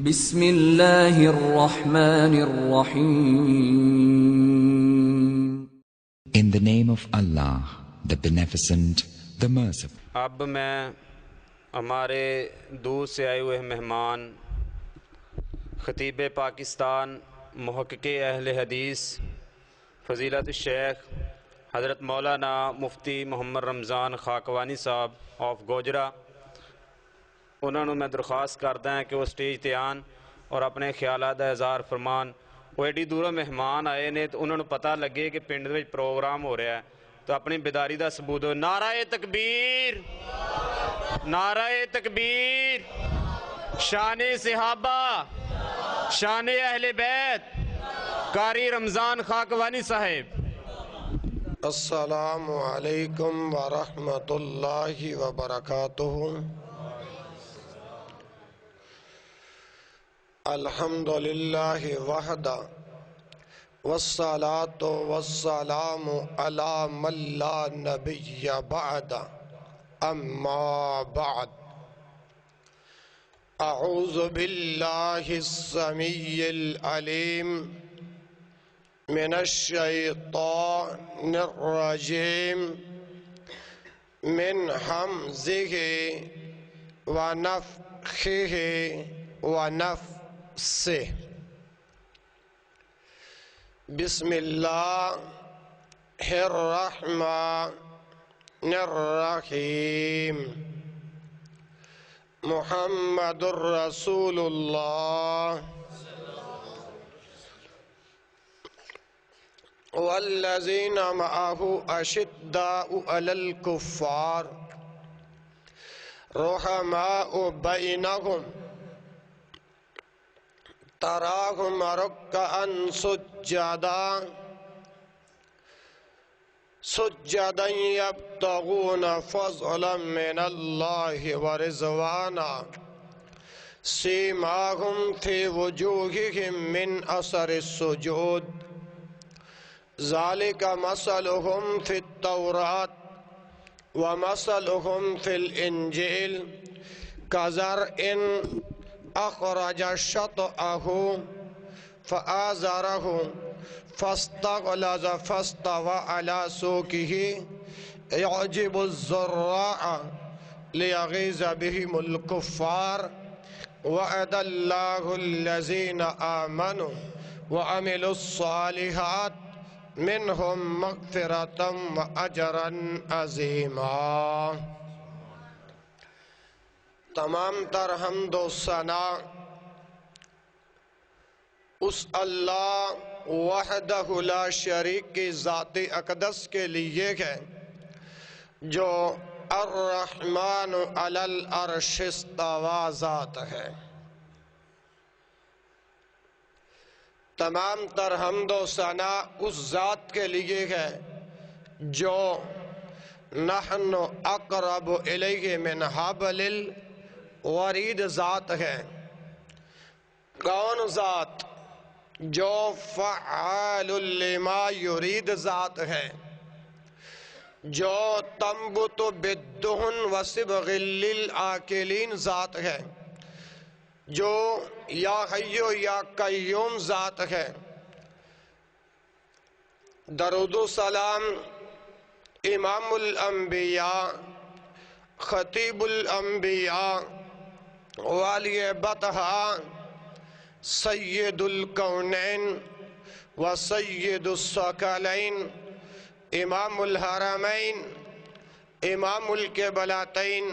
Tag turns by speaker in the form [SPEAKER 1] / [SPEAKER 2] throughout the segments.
[SPEAKER 1] بسم اللہ الرحمن الرحیم.
[SPEAKER 2] In the name of Allah, the Beneficent, the Merciful.
[SPEAKER 3] اب میں ہمارے دور سے آئے ہوئے مہمان خطیب پاکستان محقق اہل حدیث فضیلت الشیخ حضرت مولانا مفتی محمد رمضان خاکوانی صاحب آف گوجرا، انہوں نے میں درخواست کرتا ہوں کہ وہ سٹیج تے آن اور اپنے خیالات کا اظہار فرمان. وہ ایڈی دوروں مہمان آئے نے تو انہوں نے پتہ لگے کہ پنڈ میں پروگرام ہو رہا ہے، تو اپنی بیداری دا ثبوت ہو. نعرہ تکبیر، نعرہ تکبیر، شان صحابہ، شان اہل بیت، قاری رمضان خاکوانی صاحب.
[SPEAKER 4] السلام علیکم ورحمۃ اللہ وبرکاتہ. الحمد للہ وحدہ والصلاة والسلام علی من لا نبی بعد. اما بعد، اعوذ باللہ السمیع العلیم من الشیطان الرجیم من حمزہ ونفخہ ونفثہ. بسم اللہ الرحمن الرحیم. محمد رسول اللہ والذین معہ اشداء علی الکفار رحماء بینہم تراہم رکعا سجدا یبتغون فضلا من اللہ ورضوانا سیماہم فی وجوہہم من اثر السجود ذالک مثلہم فی التوراۃ ومثلہم فی الانجیل کزرع اخرج شطأہ فآزرہ فاستغلظ فاستوى علی سوقہ یعجب الزراع لیغیظ بہم الکفار وعد اللہ الذین آمنوا وعملوا الصالحات منہم مغفرۃ واجرا عظیما. تمام تر حمد و ثنا اس اللہ وحدہ لا شریک کی ذات اقدس کے لیے ہے جو الرحمن علی العرش استوی ذات ہے. تمام تر حمد و ثنا اس ذات کے لیے ہے جو نحن اقرب الیہ من حبل الورید ذات ہے. کون ذات؟ جو فعال لما یرید ذات ہے، جو تنبت بالدہن وصبغ للآکلین ذات ہے، جو یا حی یا قیوم ذات ہے. درود و سلام امام الانبیاء خطیب الانبیاء والی بطحا سید الکونین و سید الثقلین امام الحرمین امام القبلتین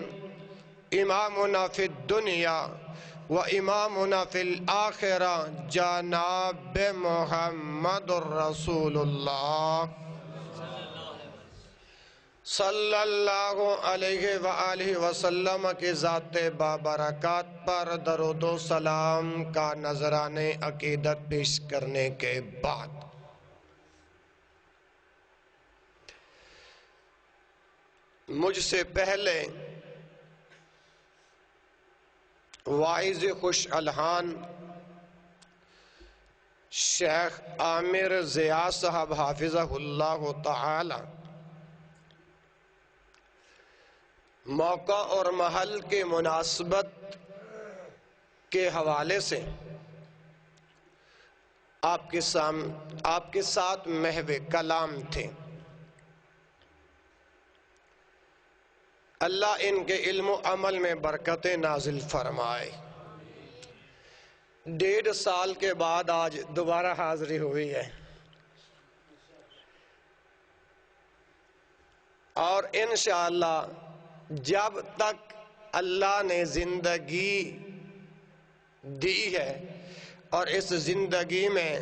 [SPEAKER 4] امامنا فی الدنیا و امامنا فی الآخرہ جناب محمد رسول اللہ صلی اللہ علیہ وآلہ وسلم کی ذات بابرکات پر درود و سلام کا نذرانِ عقیدت پیش کرنے کے بعد مجھ سے پہلے واعظ خوش الحان شیخ عامر ضیاء صاحب حافظہ اللہ تعالی موقع اور محل کے مناسبت کے حوالے سے آپ کے ساتھ محو کلام تھے۔ اللہ ان کے علم و عمل میں برکتیں نازل فرمائے۔ 1.5 سال کے بعد آج دوبارہ حاضری ہوئی ہے، اور انشاءاللہ جب تک اللہ نے زندگی دی ہے اور اس زندگی میں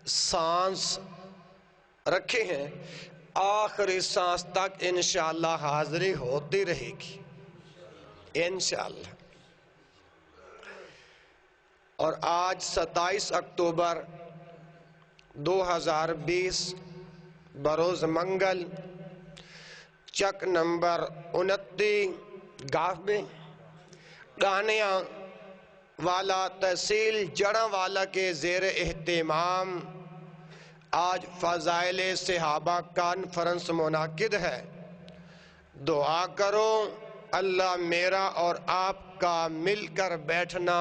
[SPEAKER 4] سانس رکھے ہیں، آخری سانس تک انشاءاللہ حاضری ہوتی رہے گی انشاءاللہ۔ اور آج 27 اکتوبر 2020 بروز منگل، چک نمبر 29 گاف میں گانیاں والا تحصیل جڑاں کے زیر اہتمام آج فضائل صحابہ کانفرنس منعقد ہے۔ دعا کرو اللہ میرا اور آپ کا مل کر بیٹھنا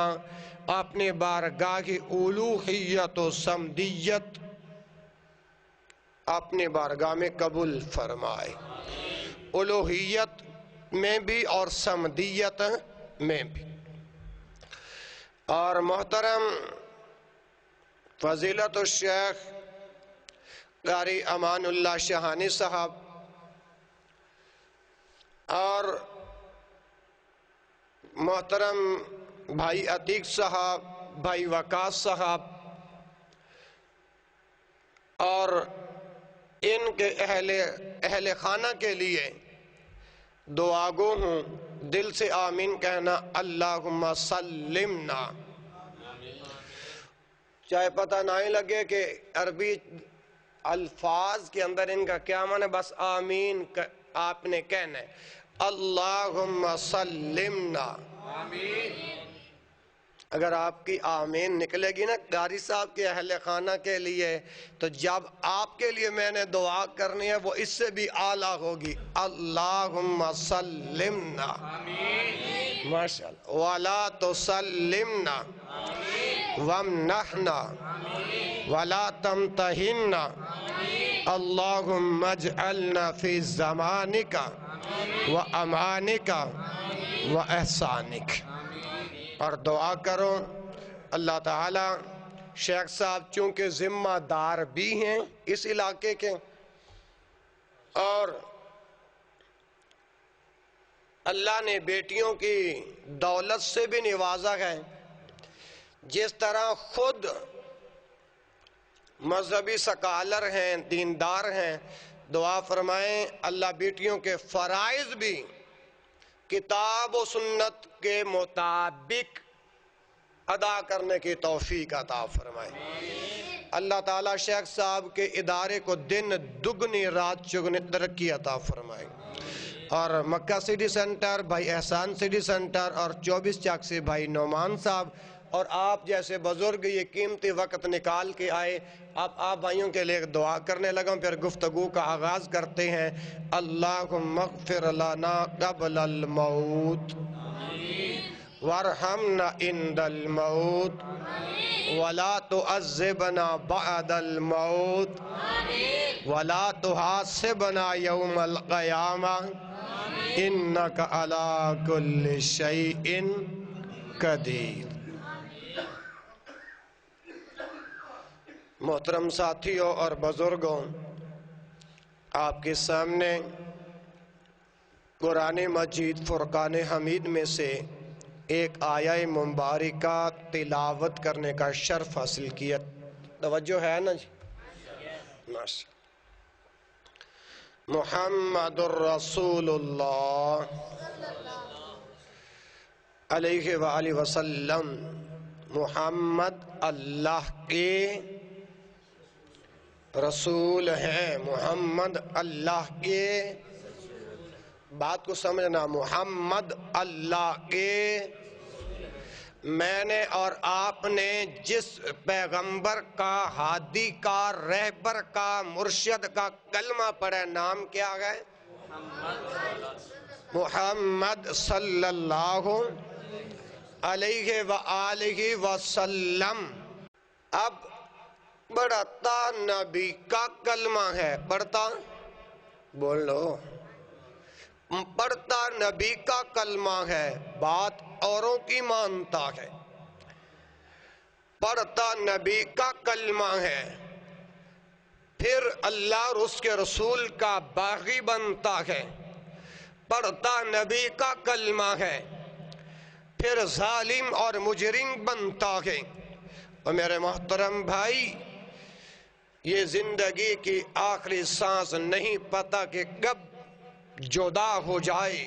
[SPEAKER 4] اپنے بارگاہ کی الوہیت و صمدیت اپنے بارگاہ میں قبول فرمائے، الوہیت میں بھی اور صمدیت میں بھی۔ اور محترم فضیلت الشیخ قاری امان اللہ شہانی صاحب اور محترم بھائی عتیق صاحب، بھائی وقاص صاحب اور ان کے اہل خانہ کے لیے دعا گو ہوں، دل سے آمین کہنا، اللہم سلمنا۔ چاہے پتہ نہ ہی لگے کہ عربی الفاظ کے اندر ان کا کیا معنی، بس آمین آپ نے کہنا ہے، اللہم سلمنا۔ اگر آپ کی آمین نکلے گی نا قاری صاحب کے اہل خانہ کے لیے، تو جب آپ کے لیے میں نے دعا کرنی ہے وہ اس سے بھی اعلیٰ ہوگی، اللہم سلمنا، ماشاءاللہ، وَلَا تُسَلِّمْنَا وَامْنَحْنَا وَلَا تَمْتَحِنَّا اللہم اجعلنا فی زمانک وَأَمانک وَإحسانک۔ اور دعا کرو اللہ تعالی شیخ صاحب چونکہ ذمہ دار بھی ہیں اس علاقے کے، اور اللہ نے بیٹیوں کی دولت سے بھی نوازا ہے، جس طرح خود مذہبی سکالر ہیں، دیندار ہیں، دعا فرمائیں اللہ بیٹیوں کے فرائض بھی کتاب و سنت کے مطابق ادا کرنے کی توفیق عطا فرمائے۔ اللہ تعالیٰ شیخ صاحب کے ادارے کو دن دگنی رات چگنی ترقی عطا فرمائے، اور مکہ سٹی سینٹر بھائی احسان سٹی سینٹر اور 24 چاک سے بھائی نعمان صاحب اور آپ جیسے بزرگ یہ قیمتی وقت نکال کے آئے، آپ بھائیوں کے لئے دعا کرنے لگا، پھر گفتگو کا آغاز کرتے ہیں۔ اللہم اغفر لنا قبل الموت وارحمنا عند الموت ولا تعذبنا بعد الموت ولا تحاسبنا یوم القیامہ انک علی کل شیء قدیر۔ محترم ساتھیوں اور بزرگوں، آپ کے سامنے قرآن مجید فرقان حمید میں سے ایک آیہ مبارکہ تلاوت کرنے کا شرف حاصل کیا، توجہ ہے نا جی؟ ماشاء محمد الرسول اللہ علیہ وآلہ وسلم، محمد اللہ کے رسول ہیں، محمد اللہ کے، بات کو سمجھنا، محمد اللہ کے، میں نے اور آپ نے جس پیغمبر کا، ہادی کا، رہبر کا، مرشد کا کلمہ پڑھا، نام کیا ہے؟ محمد صلی اللہ علیہ وآلہ وسلم۔ اب پڑھتا نبی کا کلمہ ہے، پڑھتا بولو، پڑھتا نبی کا کلمہ ہے، بات اوروں کی مانتا ہے، پڑھتا نبی کا کلمہ ہے، پھر اللہ اور اس کے رسول کا باغی بنتا ہے، پڑھتا نبی کا کلمہ ہے، پھر ظالم اور مجرم بنتا ہے۔ اور میرے محترم بھائی، یہ زندگی کی آخری سانس نہیں پتا کہ کب جدا ہو جائے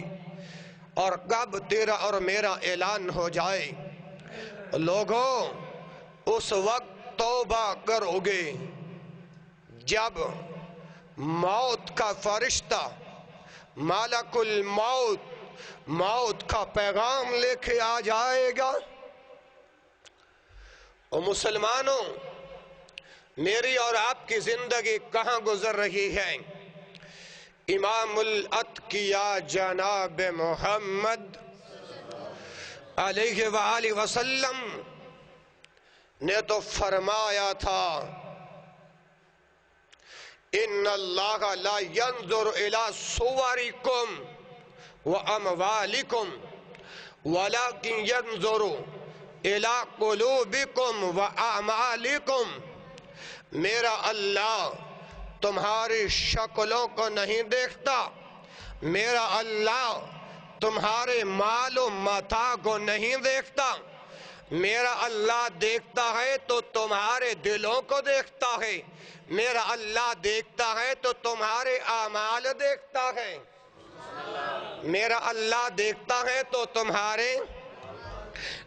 [SPEAKER 4] اور کب تیرا اور میرا اعلان ہو جائے۔ لوگوں، اس وقت توبہ کرو گے جب موت کا فرشتہ ملک الموت موت کا پیغام لے کے آ جائے گا۔ اور مسلمانوں، میری اور آپ کی زندگی کہاں گزر رہی ہے؟ امام الاتقیاء جناب محمد علیہ وآلہ وسلم نے تو فرمایا تھا، ان اللہ لا ينظر الى صورکم واموالکم ولكن ينظر الى قلوبکم واعمالکم۔ میرا اللہ تمہاری شکلوں کو نہیں دیکھتا، میرا اللہ تمہارے مال و متاع کو نہیں دیکھتا، میرا اللہ دیکھتا ہے تو تمہارے دلوں کو دیکھتا ہے، میرا اللہ دیکھتا ہے تو تمہارے اعمال دیکھتا ہے، میرا اللہ دیکھتا ہے تو تمہارے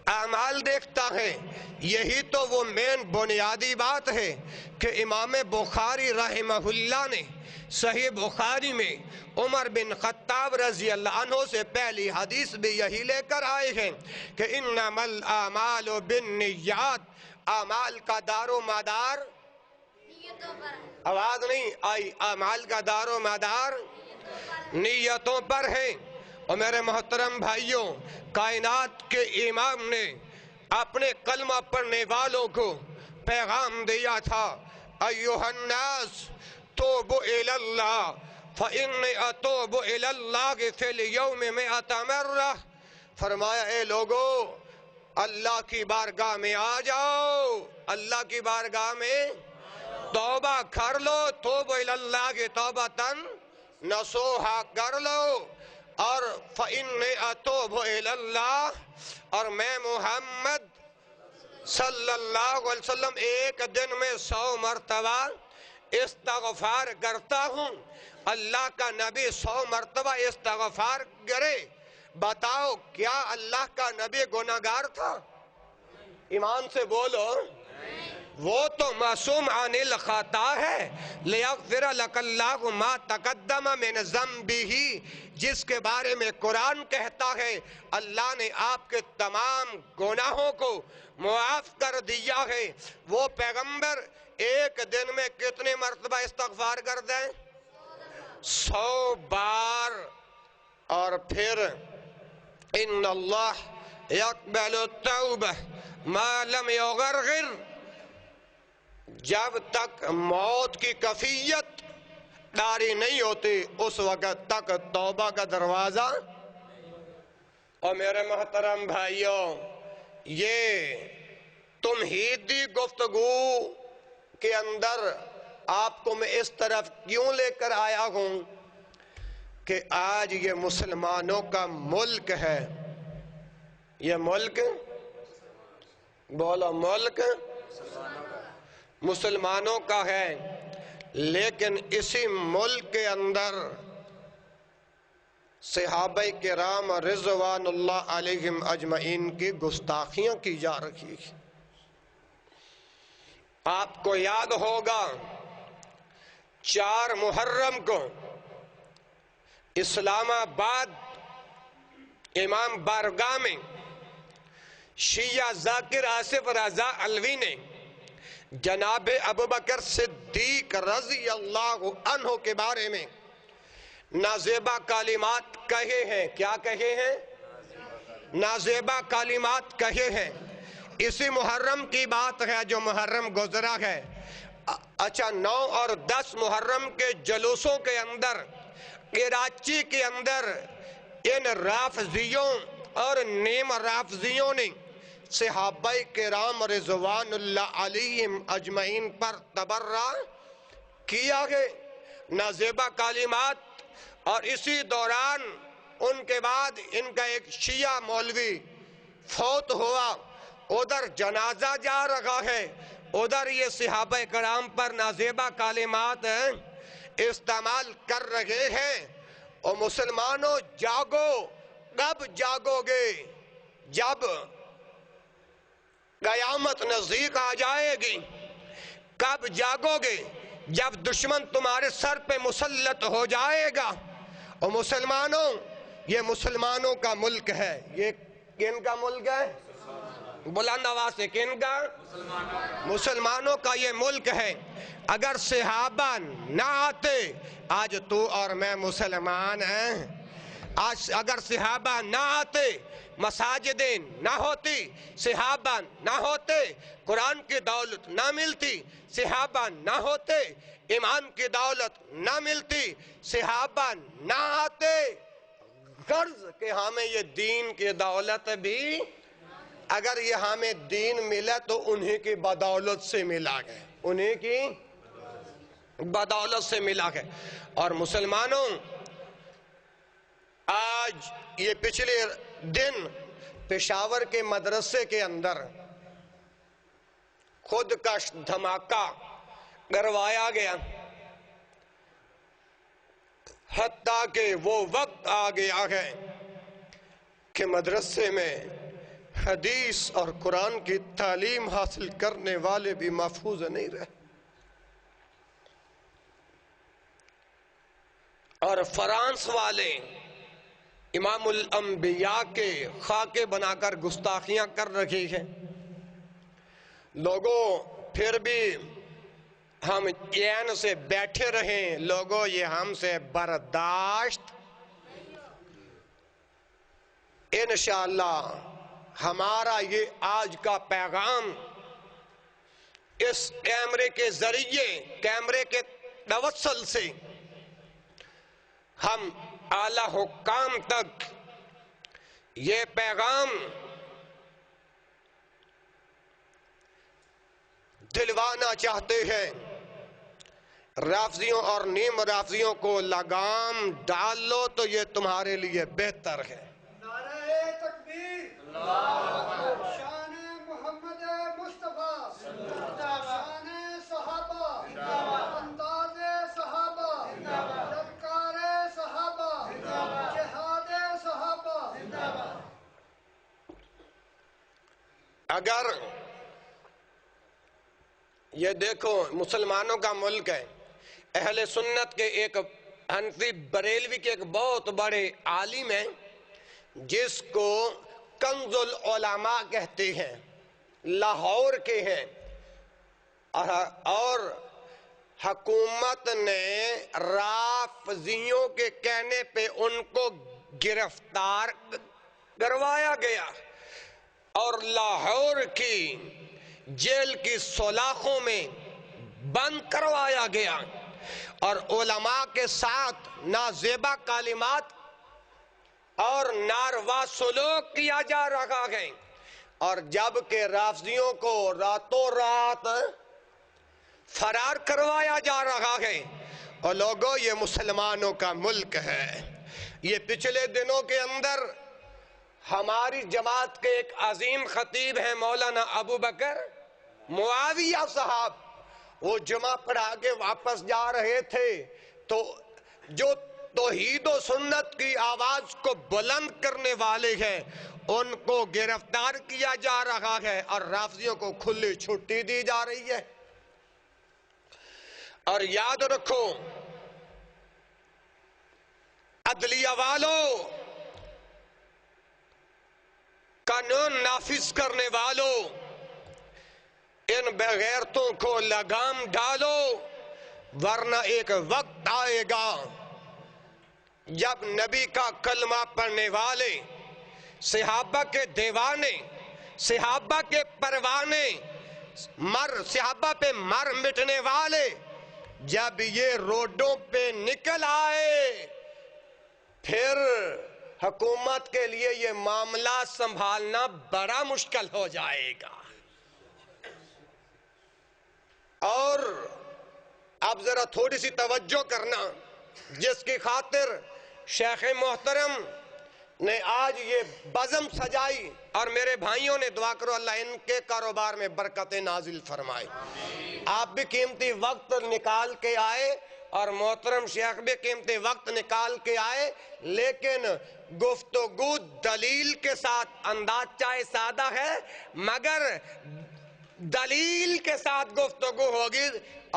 [SPEAKER 4] اعمال دیکھتا ہے۔ یہی تو وہ مین بنیادی بات ہے کہ امام بخاری رحمہ اللہ نے صحیح بخاری میں عمر بن خطاب رضی اللہ عنہ سے پہلی حدیث بھی یہی لے کر آئے ہیں کہ انما الاعمال بالنیات، اعمال کا دار و مدار، آواز نہیں آئی، اعمال کا دار و مدار نیتوں پر ہے۔ اور میرے محترم بھائیوں، کائنات کے امام نے اپنے کلمہ پڑھنے والوں کو پیغام دیا تھا، ایھا الناس توبوا الی اللہ فانی اتوب الی اللہ فی اليوم 100 مرہ۔ فرمایا اے لوگو، اللہ کی بارگاہ میں آ جاؤ، اللہ کی بارگاہ میں توبہ کر لو، توبوا الی اللہ کی توبۃ نصوحا کر لو، اور فانی اتوب الی اللہ، اور میں محمد صلی اللہ علیہ وسلم ایک دن میں 100 مرتبہ استغفار کرتا ہوں۔ اللہ کا نبی 100 مرتبہ استغفار کرے، بتاؤ کیا اللہ کا نبی گناہگار تھا؟ ایمان سے بولو، وہ تو معصوم عن الخطا ہے، لیغفر لک اللہ ما تقدم من ذنبہ، جس کے بارے میں قرآن کہتا ہے اللہ نے آپ کے تمام گناہوں کو معاف کر دیا ہے۔ وہ پیغمبر ایک دن میں کتنے مرتبہ استغفار کر دیں؟ 100 بار۔ اور پھر ان اللہ یقبل التوبہ ما لم یغرغر، جب تک موت کی کفیت طاری نہیں ہوتی اس وقت تک توبہ کا دروازہ۔ اور میرے محترم بھائیوں، یہ تمہیدی گفتگو کے اندر آپ کو میں اس طرف کیوں لے کر آیا ہوں کہ آج یہ مسلمانوں کا ملک ہے، یہ ملک، بولو ملک مسلمانوں کا ہے، لیکن اسی ملک کے اندر صحابہ کرام رضوان اللہ علیہم اجمعین کی گستاخیاں کی جا رہی ہیں۔ آپ کو یاد ہوگا 4 محرم کو اسلام آباد امام بارگاہ میں شیعہ ذاکر آصف رضا علوی نے جناب ابوبکر صدیق رضی اللہ عنہ کے بارے میں نازیبا کلمات کہے ہیں۔ کیا کہے ہیں؟ نازیبہ کلمات کہے ہیں. اسی محرم کی بات ہے جو محرم گزرا ہے. اچھا 9 اور 10 محرم کے جلوسوں کے اندر کراچی کے اندر ان رافضیوں اور نیم رافضیوں نے صحابہ کرام رضوان اللہ علیہم اجمعین پر تبرہ کیا ہے نازیبہ کلمات. اور اسی دوران ان کے بعد ان کا ایک شیعہ مولوی فوت ہوا, ادھر جنازہ جا رہا ہے, ادھر یہ صحابہ کرام پر نازیبہ کلمات استعمال کر رہے ہیں. اور مسلمانوں جاگو. کب جاگو گے؟ جب قیامت نزدیک آ جائے گی. کب جاگو گے؟ جب دشمن تمہارے سر پہ مسلط ہو جائے گا. اور مسلمانوں, یہ مسلمانوں کا ملک ہے. یہ کن کا ملک ہے؟ بلند آواز سے کن کا؟ مسلمانوں کا یہ ملک ہے. اگر صحابہ نہ آتے, آج تو اور میں مسلمان ہیں. آج اگر صحابہ نہ آتے, مساجدیں نہ ہوتی, صحابہ نہ ہوتے, قرآن کی دولت نہ ملتی, صحابہ نہ ہوتے, ایمان کی دولت نہ ملتی, صحابہ نہ آتے, غرض کہ ہمیں یہ دین کی دولت بھی, اگر یہ ہمیں دین ملا تو انہی کی بدولت سے ملا گئے, انہی کی بدولت سے ملا گئے. اور مسلمانوں, آج یہ پچھلے دن پشاور کے مدرسے کے اندر خودکش دھماکہ کروایا گیا, حتیٰ کہ وہ وقت آ گیا ہے کہ مدرسے میں حدیث اور قرآن کی تعلیم حاصل کرنے والے بھی محفوظ نہیں رہے. اور فرانس والے امام الانبیاء کے خاکے بنا کر گستاخیاں کر رہی ہیں. لوگوں پھر بھی ہم چین سے بیٹھے رہیں, لوگوں یہ ہم سے برداشت. انشاءاللہ ہمارا یہ آج کا پیغام اس کیمرے کے ذریعے, کیمرے کے توسل سے ہم اعلی حکام تک یہ پیغام دلوانا چاہتے ہیں. رافضیوں اور نیم رافضیوں کو لگام ڈال لو تو یہ تمہارے لیے بہتر ہے.
[SPEAKER 5] نعرہ تکبیر, شان محمد مصطفیٰ, شان صحابہ, انداز صحابہ, للکار صحابہ, جہاد صحابہ.
[SPEAKER 4] اگر یہ دیکھو مسلمانوں کا ملک ہے, اہل سنت کے ایک حنفی بریلوی کے ایک بہت بڑے عالم ہیں جس کو کنز العلماء کہتے ہیں, لاہور کے ہیں, اور حکومت نے رافضیوں کے کہنے پہ ان کو گرفتار کروایا گیا اور لاہور کی جیل کی سلاخوں میں بند کروایا گیا, اور علماء کے ساتھ نازیبہ کلمات اور ناروا سلوک کیا جا رہا ہے. اور جب کہ رافضیوں کو راتوں رات فرار کروایا جا رہا ہے. اور لوگوں یہ مسلمانوں کا ملک ہے. یہ پچھلے دنوں کے اندر ہماری جماعت کے ایک عظیم خطیب ہیں مولانا ابو بکر معاویہ صاحب, وہ جمعہ پڑھا کے واپس جا رہے تھے تو جو توحید و سنت کی آواز کو بلند کرنے والے ہیں ان کو گرفتار کیا جا رہا ہے اور رافضیوں کو کھلی چھٹی دی جا رہی ہے. اور یاد رکھو عدلیہ والوں, قانون نافذ کرنے والوں, ان بغیرتوں کو لگام ڈالو, ورنہ ایک وقت آئے گا جب نبی کا کلمہ پڑھنے والے صحابہ کے دیوانے، صحابہ کے پروانے، صحابہ پہ مر مٹنے والے جب یہ روڈوں پہ نکل آئے، پھر حکومت کے لیے یہ معاملہ سنبھالنا بڑا مشکل ہو جائے گا۔ اور اب ذرا تھوڑی سی توجہ کرنا، جس کی خاطر شیخ محترم نے آج یہ بزم سجائی، اور میرے بھائیوں نے دعا کرو اللہ ان کے کاروبار میں برکت نازل فرمائے۔ آپ بھی قیمتی وقت نکال کے آئے اور محترم شیخ بھی قیمتی وقت نکال کے آئے، لیکن گفتگو دلیل کے ساتھ، انداز چاہے سادہ ہے مگر دلیل کے ساتھ گفتگو ہوگی،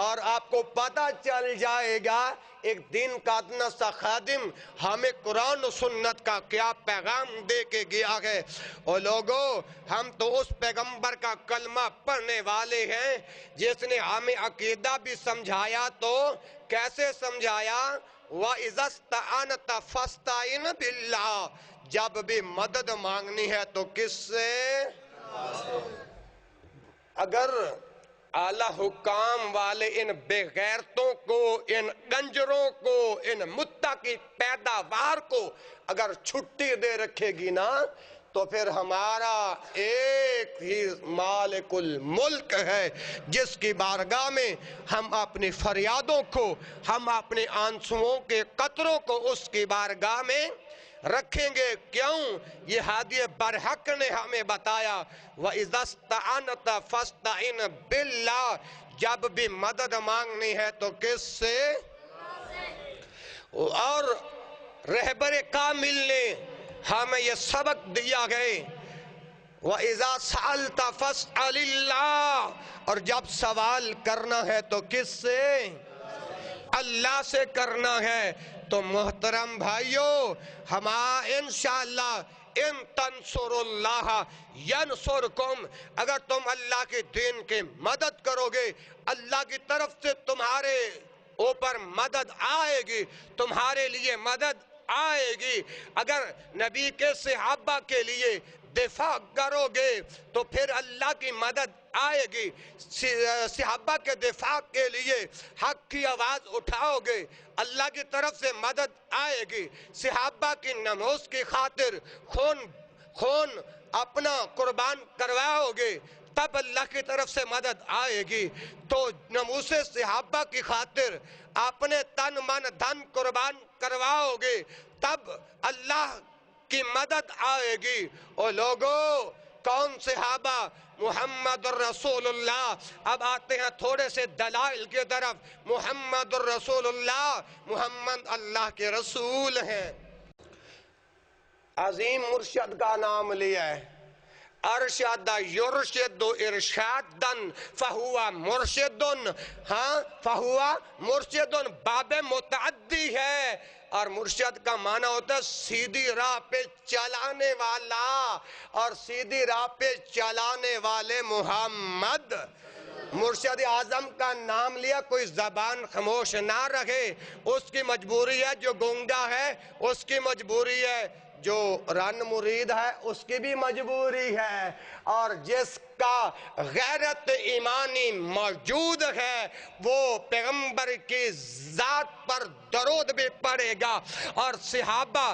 [SPEAKER 4] اور آپ کو پتہ چل جائے گا ایک دین کا ادنا سا خادم ہمیں قرآن و سنت کا کیا پیغام دے کے گیا ہے۔ اور لوگوں، ہم تو اس پیغمبر کا کلمہ پڑھنے والے ہیں جس نے ہمیں عقیدہ بھی سمجھایا، تو کیسے سمجھایا؟ وَإِذَا اسْتَعَنْتَ فَاسْتَعِنْ بِاللَّهِ، جب بھی مدد مانگنی ہے تو کس سے؟ اگر اعلیٰ حکام والے ان بے غیرتوں کو، ان کنجروں کو، ان متقی پیداوار کو اگر چھٹی دے رکھے گی نا، تو پھر ہمارا ایک ہی مالک الملک ہے جس کی بارگاہ میں ہم اپنی فریادوں کو، ہم اپنے آنسوؤں کے قطروں کو اس کی بارگاہ میں رکھیں گے۔ کیوں؟ یہ ہادی برحق نے ہمیں بتایا وَإِذَا اسْتَعَنْتَ فَاسْتَعِنْ بِاللَّهِ، جب بھی مدد مانگنی ہے تو کس سے؟ اور رہبر کامل نے ہمیں یہ سبق دیا گئے وَإِذَا سَأَلْتَ فَاسْأَلِ اللَّهِ، اور جب سوال کرنا ہے تو کس سے؟ اللہ سے کرنا ہے۔ تو محترم بھائیو، ہم انشاءاللہ ان تنصر اللہ ینصرکم، اگر تم اللہ کے دین کی مدد کرو گے، اللہ کی طرف سے تمہارے اوپر مدد آئے گی، تمہارے لیے مدد آئے گی۔ اگر نبی کے صحابہ کے لیے دفاع کرو گے تو پھر اللہ کی مدد آئے گی۔ صحابہ کے دفاع کے لیے حق کی آواز اٹھاؤ گے، اللہ کی طرف سے مدد آئے گی۔ صحابہ کی ناموس کی خاطر خون اپنا قربان کرواؤ گے، تب اللہ کی طرف سے مدد آئے گی۔ تو ناموس صحابہ کی خاطر اپنے تن من دھن قربان کرواؤ گے، تب اللہ کی مدد آئے گی۔ اور لوگوں، کون صحابہ؟ محمد الرسول اللہ۔ اب آتے ہیں تھوڑے سے دلائل کی طرف۔ محمد الرسول اللہ، محمد اللہ کے رسول ہیں۔ عظیم مرشد کا نام لیا ہے، ارشد یرشد ارشادن فہوا مرشدن، ہاں فہوا مرشدن باب متعدی ہے، اور مرشد کا معنی ہوتا ہے سیدھی راہ پہ چلانے والا، اور سیدھی راہ پہ چلانے والے محمد۔ مرشد اعظم کا نام لیا، کوئی زبان خاموش نہ رہے، اس کی مجبوری ہے، جو گونگا ہے اس کی مجبوری ہے، جو رن مرید ہے اس کی بھی مجبوری ہے، اور جس کا غیرت ایمانی موجود ہے وہ پیغمبر کی ذات پر درود بھی پڑے گا۔ اور صحابہ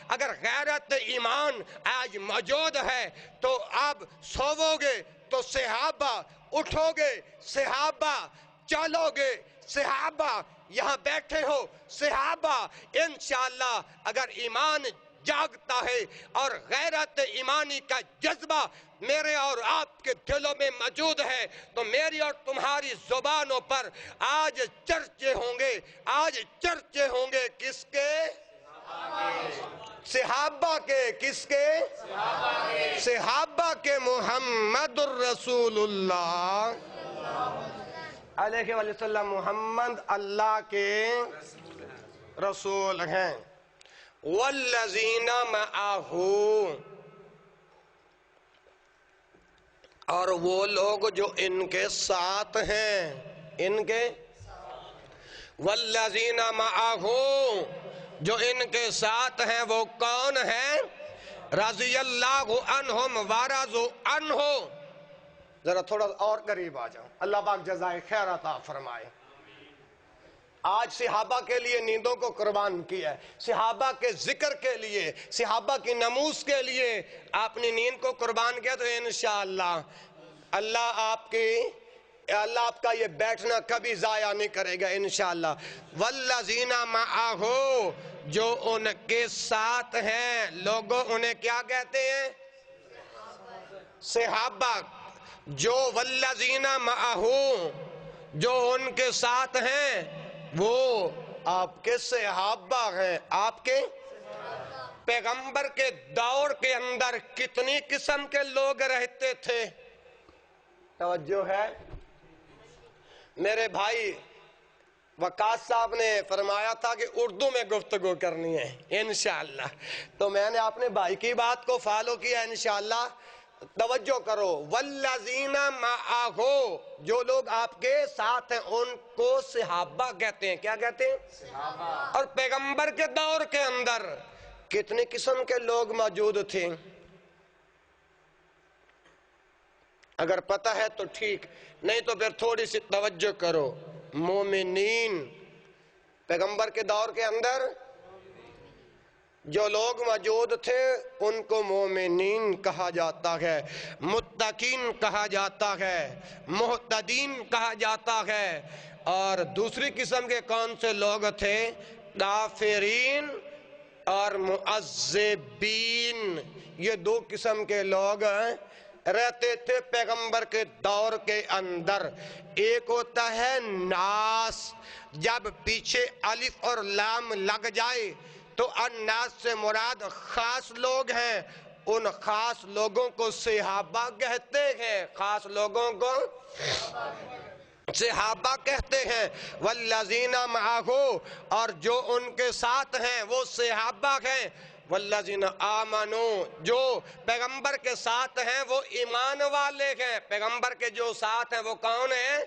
[SPEAKER 4] اگر غیرت ایمان آج موجود ہے تو اب سوو گے تو صحابہ، اٹھو گے صحابہ، چلو گے صحابہ، یہاں بیٹھے ہو صحابہ۔ انشاءاللہ اگر ایمان جاگتا ہے اور غیرت ایمانی کا جذبہ میرے اور آپ کے دلوں میں موجود ہے تو میری اور تمہاری زبانوں پر آج چرچے ہوں گے، آج چرچے ہوں گے کس کے؟ صحابہ کے۔ کس کے؟ صحابہ کے۔ محمد الرسول اللہ علیہ وسلم محمد اللہ کے رسول ہیں۔ والذین معہ، اور وہ لوگ جو ان کے ساتھ ہیں، ان کے والذین معہ، جو ان کے ساتھ ہیں وہ کون ہیں؟ رضی اللہ عنہم ورضوا عنہ. ذرا تھوڑا اور قریب آ جاؤ. اللہ پاک جزائے خیر عطا فرمائے. آج صحابہ کے لیے نیندوں کو قربان کیا ہے، صحابہ کے ذکر کے لیے، صحابہ کی نموز کے لیے اپنی نیند کو قربان کیا. تو انشاءاللہ اللہ آپ کا یہ بیٹھنا کبھی ضائع نہیں کرے گا انشاءاللہ. والذین معہ، جو ان کے ساتھ ہیں. لوگوں انہیں کیا کہتے ہیں؟ صحابہ. جو والذین معہ، جو ان کے ساتھ ہیں وہ آپ کے صحابہ ہیں. آپ کے پیغمبر کے دور کے اندر کتنی قسم کے لوگ رہتے تھے؟ توجہ ہے؟ میرے بھائی وقاص صاحب نے فرمایا تھا کہ اردو میں گفتگو کرنی ہے انشاءاللہ، تو میں نے اپنے بھائی کی بات کو فالو کیا انشاءاللہ. توجہ کرو. والذین معہ، جو لوگ آپ کے ساتھ ہیں ان کو صحابہ کہتے ہیں. کیا کہتے ہیں؟ صحابہ. اور پیغمبر کے دور کے اندر کتنی قسم کے لوگ موجود تھے؟ اگر پتہ ہے تو ٹھیک، نہیں تو پھر تھوڑی سی توجہ کرو. مومنین، پیغمبر کے دور کے اندر جو لوگ موجود تھے ان کو مومنین کہا جاتا ہے، متقین کہا جاتا ہے، مہتدین کہا جاتا ہے. اور دوسری قسم کے کون سے لوگ تھے؟ کافرین اور معذبین. یہ دو قسم کے لوگ رہتے تھے پیغمبر کے دور کے اندر. ایک ہوتا ہے ناس، جب پیچھے الف اور لام لگ جائے تو الناس سے مراد خاص لوگ ہیں. ان خاص لوگوں کو صحابہ کہتے ہیں. خاص لوگوں کو صحابہ کہتے ہیں. والذین معہ، اور جو ان کے ساتھ ہیں وہ صحابہ ہیں. والذین آمنوا، جو پیغمبر کے ساتھ ہیں وہ ایمان والے ہیں. پیغمبر کے جو ساتھ ہیں وہ کون ہیں؟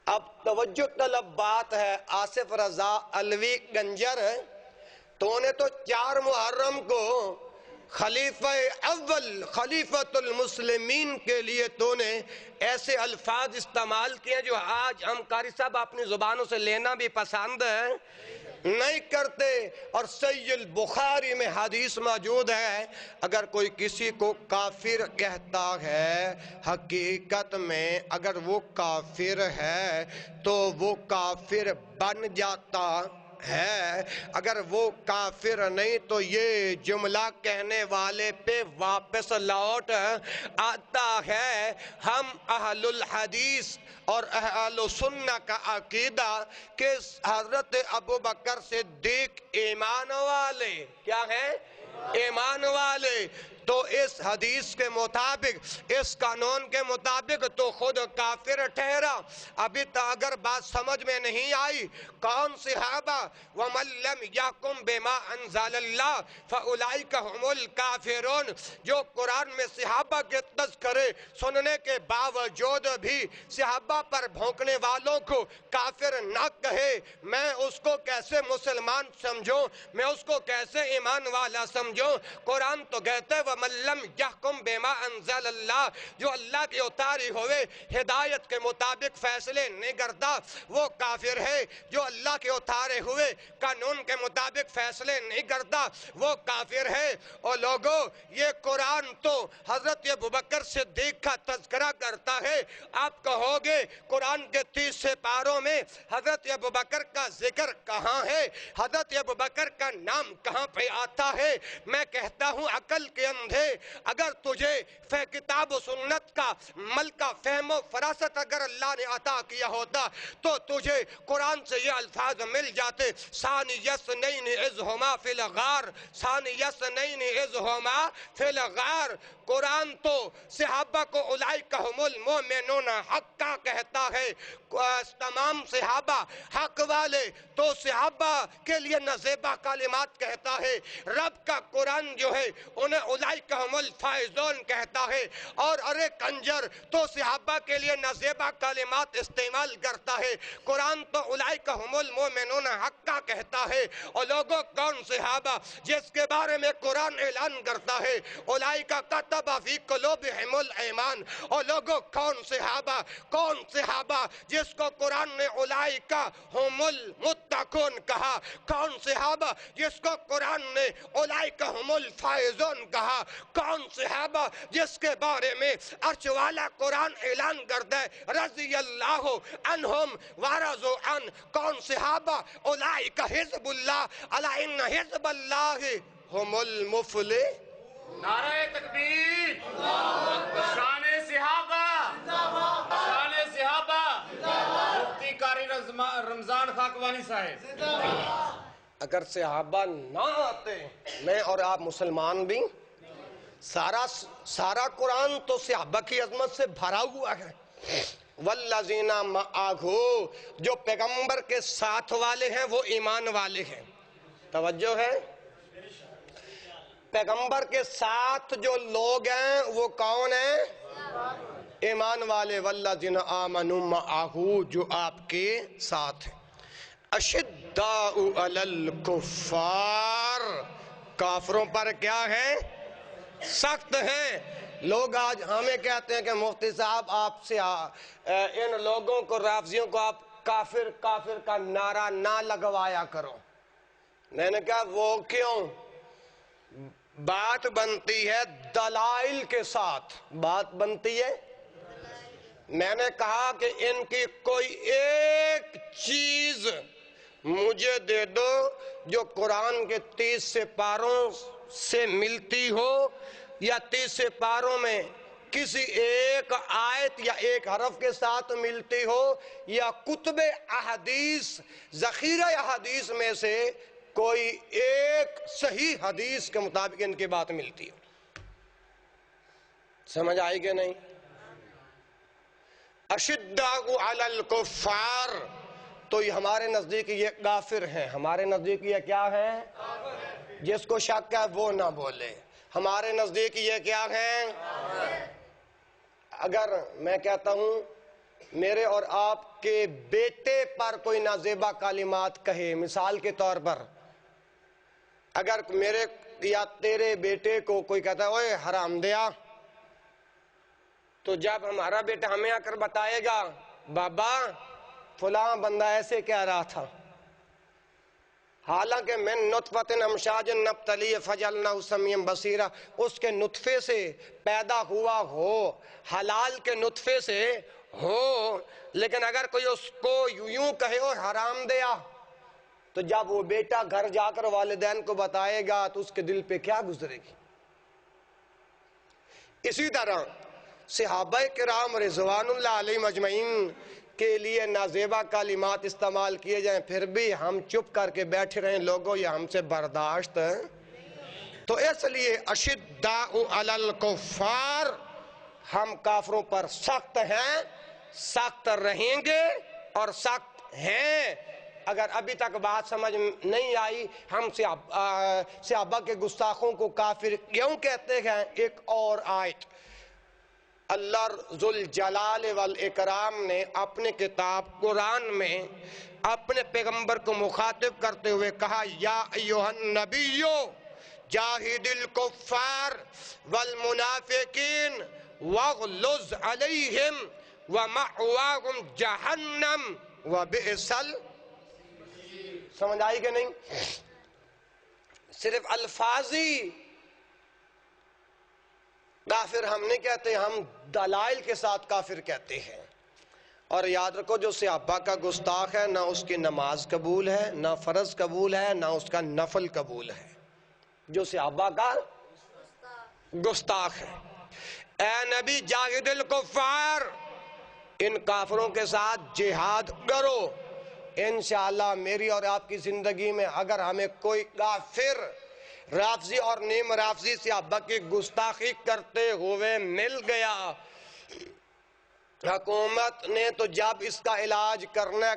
[SPEAKER 4] اب توجہ طلب بات ہے. آصف رضا علوی گنجر، تو نے تو 4 محرم کو خلیفہ اول، خلیفۃ المسلمین کے لیے تو نے ایسے الفاظ استعمال کیے جو آج ہم قاری صاحب اپنی زبانوں سے لینا بھی پسند نہیں کرتے. اور صحیح البخاری میں حدیث موجود ہے، اگر کوئی کسی کو کافر کہتا ہے، حقیقت میں اگر وہ کافر ہے تو وہ کافر بن جاتا ہے. اگر وہ کافر نہیں تو یہ جملہ کہنے والے پہ واپس لوٹ آتا ہے. ہم اہل الحدیث اور اہل سنہ کا عقیدہ کہ حضرت ابوبکر صدیق ایمان والے، کیا ہیں؟ ایمان والے. تو اس حدیث کے مطابق، اس قانون کے مطابق تو خود کافر ٹھہرا. ابھی تو اگر بات سمجھ میں نہیں آئی، کون صحابہ؟ وَمَن لَّمْ يَحْكُم بِمَا أَنزَلَ اللَّهُ فَأُولَٰئِكَ هُمُ الْكَافِرُونَ. جو قرآن میں صحابہ کے تذکرے سننے کے باوجود بھی صحابہ پر بھونکنے والوں کو کافر نہ کہے، میں اس کو کیسے مسلمان سمجھوں؟ میں اس کو کیسے ایمان والا سمجھوں؟ قرآن تو کہتے ہیں وَمَن لَّمْ يَحْكُم بِمَا أَنزَلَ اللَّهُ، جو اللہ کی اتاری ہوئے ہدایت کے مطابق فیصلے نہیں کرتا وہ کافر ہے. جو اللہ کے اتارے ہوئے قانون کے مطابق فیصلے نہیں کرتا وہ کافر ہے. اور لوگوں، یہ قرآن تو حضرت ابوبکر صدیق کا تذکرہ کرتا ہے. آپ کہو گے قرآن کے 30 سپاروں میں حضرت ابوبکر کا ذکر کہاں ہے؟ حضرت ابوبکر کا نام کہاں پہ آتا ہے؟ میں کہتا ہوں عقل کے اندھے، اگر تجھے کتاب و سنت کا ملکہ فہم و فراست اگر اللہ نے عطا کیا ہوتا تو تجھے قرآن سے یہ الفاظ مل جاتے. ثانی اثنین اذ ہما فی الغار، ثانی اثنین اذ ہما فی الغار. قرآن تو صحابہ کو اولئک ھم المؤمنون حقا کہتا ہے. تمام صحابہ حق والے. تو صحابہ کے لیے نزیبہ کلمات کہتا ہے. رب کا قرآن جو ہے انہیں اولئک هم الفائزون کہتا ہے، اور ارے کنجر تو صحابہ کے لیے نازیبہ کلمات استعمال کرتا ہے۔ قرآن تو اولئک هم المؤمنون حقا کہتا ہے، اور لوگوں کون صحابہ جس کے بارے میں قرآن اعلان کرتا ہے اولئک کتب فی قلوبہم الایمان، اور لوگوں کون صحابہ جس کو قرآن نے اولئک هم المتقون کہا، کون صحابہ جس کو قرآن نے اولئک هم الفائزون کہا، کون صحابہ جس کے بارے میں عرش والا قرآن اعلان کرتا ہے رضی اللہ عنہم ورضوا عنہ، کون صحابہ اولئک حزب اللہ الا ان حزب اللہ هم المفلحون۔
[SPEAKER 3] نعرہ تکبیر، شان صحابہ، شان صحابہ، مفتی قاری رمضان خاکوانی صاحب۔
[SPEAKER 4] اگر صحابہ نہ آتے میں اور آپ مسلمان بھی، سارا قرآن تو صحابہ کی عظمت سے بھرا ہوا ہے۔ والذین معہ، جو پیغمبر کے ساتھ والے ہیں وہ ایمان والے ہیں۔ توجہ ہے، پیغمبر کے ساتھ جو لوگ ہیں وہ کون ہیں؟ ایمان والے۔ والذین آمنوا معہ، جو آپ کے ساتھ ہیں۔ اشداء علی الکفار، کافروں پر کیا ہے؟ سخت ہیں۔ لوگ آج ہمیں کہتے ہیں کہ مفتی صاحب آپ سے ان لوگوں کو، رافضیوں کو آپ کافر کافر کا نعرہ نہ لگوایا کرو۔ میں نے کہا وہ کیوں؟ بات بنتی ہے دلائل کے ساتھ، بات بنتی ہے۔ میں نے کہا کہ ان کی کوئی ایک چیز مجھے دے دو جو قرآن کے 30 سپاروں سے ملتی ہو، یا 30 سپاروں میں کسی ایک آیت یا ایک حرف کے ساتھ ملتی ہو، یا کتب احادیث، ذخیرہ احادیث میں سے کوئی ایک صحیح حدیث کے مطابق ان کی بات ملتی ہو۔ سمجھ آئی کہ نہیں؟ اشداء علی الکفار، تو یہ ہمارے نزدیک یہ کافر ہیں۔ ہمارے نزدیک یہ کیا ہے؟ جس کو شک ہے وہ نہ بولے۔ ہمارے نزدیک یہ کیا ہے؟ اگر میں کہتا ہوں میرے اور آپ کے بیٹے پر کوئی نازیبہ کلمات کہے، مثال کے طور پر اگر میرے یا تیرے بیٹے کو کوئی کہتا ہے اوے حرام دیا، تو جب ہمارا بیٹا ہمیں آ کر بتائے گا بابا فلاں بندہ ایسے کہہ رہا تھا، حالانکہ من نطفۃ امشاج نبتلی فجعلناہ سمیعا بصیرا، اس کے نطفے سے پیدا ہوا ہو، حلال کے نطفے سے ہو، لیکن اگر کوئی اس کو یوں کہے او حرام دیا، تو جب وہ بیٹا گھر جا کر والدین کو بتائے گا تو اس کے دل پہ کیا گزرے گی؟ اسی طرح صحابہ کرام رضوان اللہ علیہم اجمعین کے لیے نازیبہ کلمات استعمال کیے جائیں، پھر بھی ہم چپ کر کے بیٹھے رہیں، لوگوں یہ ہم سے برداشت ہے۔ تو اس لیے اشداء علی الکفار، ہم کافروں پر سخت ہیں، سخت رہیں گے اور سخت ہیں۔ اگر ابھی تک بات سمجھ نہیں آئی ہم صحابہ کے گستاخوں کو کافر کیوں کہتے ہیں، ایک اور آیت اللہ ذوالجلال والاکرام نے اپنے کتاب قرآن میں اپنے پیغمبر کو مخاطب کرتے ہوئے کہا یا ایھا النبی جاہد الکفار والمنافقین واغلظ علیہم ومأواہم جہنم وبئس سمجھ آئی کہ نہیں؟ صرف الفاظی کافر ہم نہیں کہتے، ہم دلائل کے ساتھ کافر کہتے ہیں۔ اور یاد رکھو جو صحابہ کا گستاخ ہے نہ اس کی نماز قبول ہے، نہ فرض قبول ہے، نہ اس کا نفل قبول ہے۔ جو صحابہ کا گستاخ ہے، اے نبی جاہد الکفار، ان کافروں کے ساتھ جہاد کرو۔ انشاءاللہ میری اور آپ کی زندگی میں اگر ہمیں کوئی کافر رافضی اور نیم رافضی صحابہ کی گستاخی کرتے ہوئے مل گیا حکومت نے تو جب اس کا علاج کرنا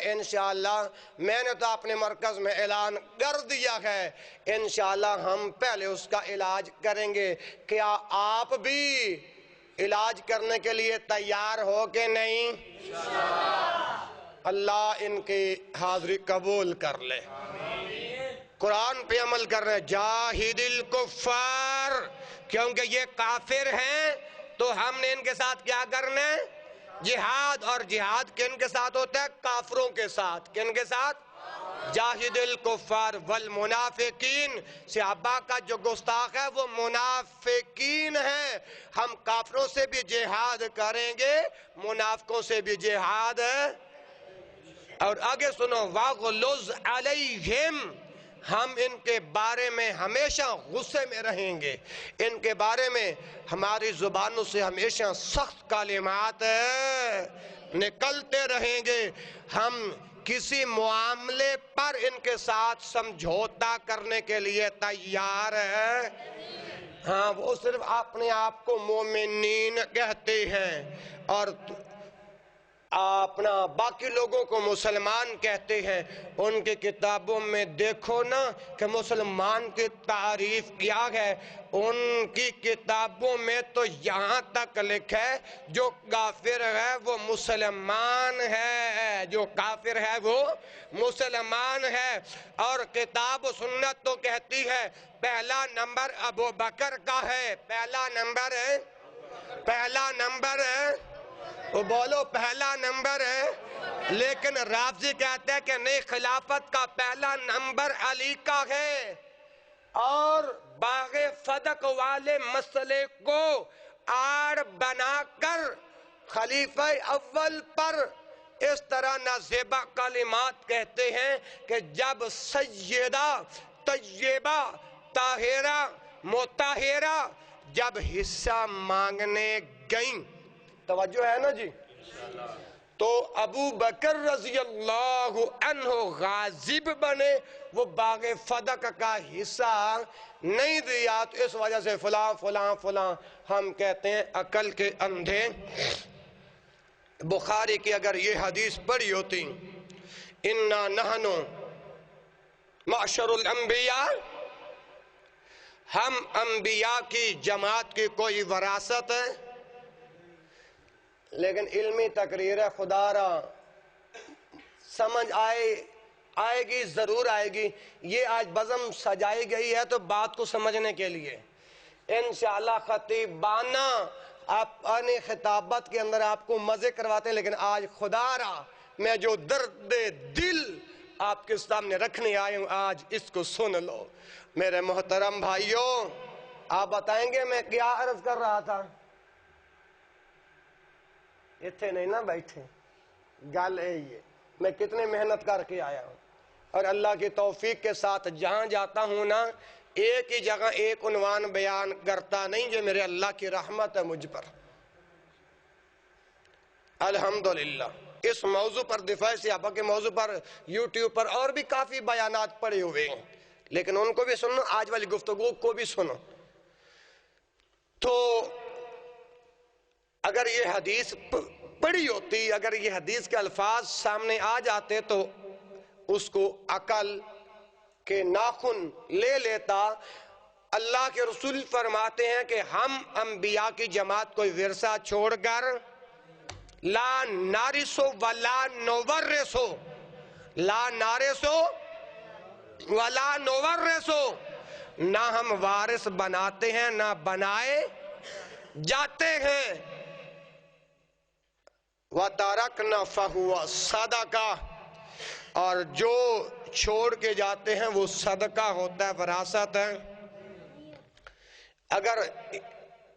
[SPEAKER 4] انشاءاللہ، میں نے تو اپنے مرکز میں اعلان کر دیا ہے، انشاءاللہ ہم پہلے اس کا علاج کریں گے۔ کیا آپ بھی علاج کرنے کے لیے تیار ہو کہ نہیں؟ اللہ ان کی حاضری قبول کر لے۔ قرآن پہ عمل کر رہے، جاہد الکفار، کیونکہ یہ کافر ہیں تو ہم نے ان کے ساتھ کیا کرنا ہے؟ جہاد۔ اور جہاد کن کے ساتھ ہوتا ہے؟ کافروں کے ساتھ۔ کن کے ساتھ؟ جاہد الکفار والمنافقین۔ صحابہ کا جو گستاخ ہے وہ منافقین ہے۔ ہم کافروں سے بھی جہاد کریں گے، منافقوں سے بھی جہاد ہے۔ اور آگے سنو، وَغْلُظْ عَلَيْهِمْ، ہم ان کے بارے میں ہمیشہ غصے میں رہیں گے، ان کے بارے میں ہماری زبانوں سے ہمیشہ سخت کلمات نکلتے رہیں گے۔ ہم کسی معاملے پر ان کے ساتھ سمجھوتا کرنے کے لیے تیار ہے۔ ہاں، وہ صرف اپنے آپ کو مومنین کہتے ہیں اور اپنا باقی لوگوں کو مسلمان کہتے ہیں۔ ان کی کتابوں میں دیکھو نا کہ مسلمان کی تعریف کیا ہے۔ ان کی کتابوں میں تو یہاں تک لکھا ہے جو کافر ہے وہ مسلمان ہے، جو کافر ہے وہ مسلمان ہے۔ اور کتاب و سنت تو کہتی ہے پہلا نمبر ابو بکر کا ہے، پہلا نمبر ہے، پہلا نمبر ہے، وہ بولو پہلا نمبر ہے۔ لیکن رافضی کہتے ہیں کہ نہیں، خلافت کا پہلا نمبر علی کا ہے۔ اور باغ فدق والے مسئلے کو آڑ بنا کر خلیفہ اول پر اس طرح نازیبہ کلمات کہتے ہیں کہ جب سیدہ طیبہ طاہرہ مطہرہ جب حصہ مانگنے گئیں، توجہ ہے نا جی، تو ابو بکر رضی اللہ عنہ غاضب بنے، وہ باغ فدق کا حصہ نہیں دیا، تو اس وجہ سے فلاں فلاں فلاں۔ ہم کہتے ہیں عقل کے اندھے۔ بخاری کی اگر یہ حدیث پڑھی ہوتی، اِنَّا نَحْنُ معشر الانبیاء، ہم انبیاء کی جماعت کی کوئی وراثت ہے، لیکن علمی تقریر ہے، خدا را سمجھ آئے گی، ضرور آئے گی۔ یہ آج بزم سجائی گئی ہے تو بات کو سمجھنے کے لیے انشاءاللہ خطیبانہ اپنی خطابت کے اندر آپ کو مزے کرواتے ہیں، لیکن آج خدا را میں جو درد دل آپ کے سامنے رکھنے آئے ہوں، آج اس کو سن لو۔ میرے محترم بھائیوں، آپ بتائیں گے میں کیا عرض کر رہا تھا؟ اتنے نہیں نا بیٹھے، گل یہ میں کتنے محنت کر کے آیا ہوں، اور اللہ کی توفیق کے ساتھ جہاں جاتا ہوں نا، ایک ہی جگہ ایک عنوان بیان کرتا نہیں، یہ میرے اللہ کی رحمت ہے مجھ پر، الحمدللہ۔ اس موضوع پر، دفاع صحابہ کے موضوع پر یوٹیوب پر اور بھی کافی بیانات پڑے ہوئے ہیں، لیکن ان کو بھی سنو، آج والی گفتگو کو بھی سنو۔ تو اگر یہ حدیث پڑھی ہوتی، اگر یہ حدیث کے الفاظ سامنے آ جاتے تو اس کو عقل کے ناخن لے لیتا۔ اللہ کے رسول فرماتے ہیں کہ ہم انبیاء کی جماعت کوئی ورثہ چھوڑ کر لا نارثو ولا نورثو، لا نارثو ولا نورثو، نہ ہم وارث بناتے ہیں نہ بنائے جاتے ہیں۔ وَتَرَكْنَا فَهُوَ صَدَقَةٌ، اور جو چھوڑ کے جاتے ہیں وہ صدقہ ہوتا ہے، وراثت ہے۔ اگر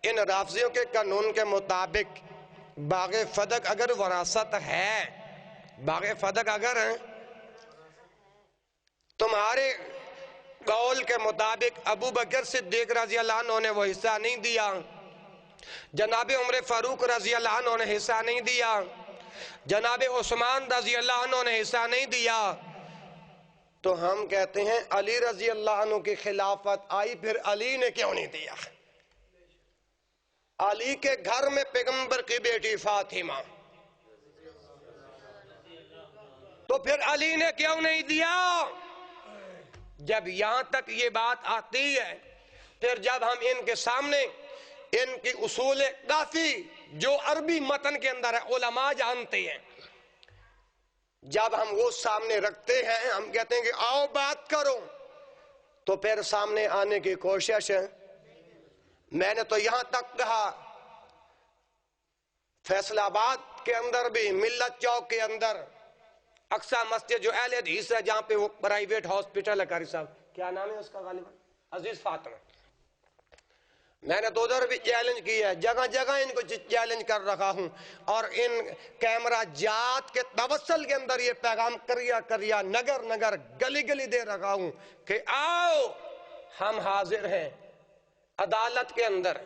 [SPEAKER 4] ان رافضیوں کے قانون کے مطابق باغ فدق اگر وراثت ہے، باغ فدق اگر ہے، تمہارے قول کے مطابق ابو بکر صدیق رضی اللہ عنہ نے وہ حصہ نہیں دیا، جناب عمر فاروق رضی اللہ عنہ نے حصہ نہیں دیا، جناب عثمان رضی اللہ عنہ نے حصہ نہیں دیا، تو ہم کہتے ہیں علی رضی اللہ عنہ کی خلافت آئی، پھر علی نے کیوں نہیں دیا؟ علی کے گھر میں پیغمبر کی بیٹی فاطمہ، تو پھر علی نے کیوں نہیں دیا؟ جب یہاں تک یہ بات آتی ہے، پھر جب ہم ان کے سامنے ان کی اصول کافی جو عربی متن کے اندر ہے علماء جانتے ہیں، جب ہم وہ سامنے رکھتے ہیں، ہم کہتے ہیں کہ آؤ بات کرو، تو پھر سامنے آنے کی کوشش ہے۔ میں نے تو یہاں تک کہا فیصل آباد کے اندر بھی، ملت چوک کے اندر اقصی مسجد جو اہل حدیث ہے، جہاں پہ وہ پرائیویٹ ہاسپٹل ہے، قاری صاحب کیا نام ہے اس کا غالباً، عزیز فاطمہ، میں نے تو ادھر بھی چیلنج کیا ہے، جگہ جگہ ان کو چیلنج کر رہا ہوں، اور ان کیمرہ جات کے توسل کے اندر یہ پیغام کریا نگر نگر گلی گلی دے رہا ہوں کہ آؤ ہم حاضر ہیں عدالت کے اندر،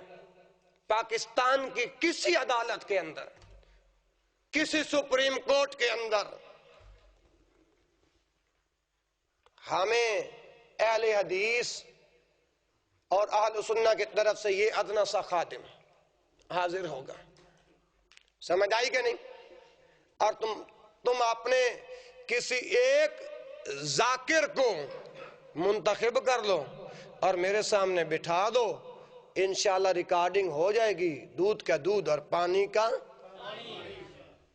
[SPEAKER 4] پاکستان کی کسی عدالت کے اندر، کسی سپریم کورٹ کے اندر، ہمیں اہل حدیث اور اہل سنہ کی طرف سے یہ ادنا سا خادم حاضر ہوگا۔ سمجھ آئی کہ نہیں؟ اور تم اپنے کسی ایک ذاکر کو منتخب کر لو اور میرے سامنے بٹھا دو، انشاءاللہ ریکارڈنگ ہو جائے گی، دودھ کا دودھ اور پانی کا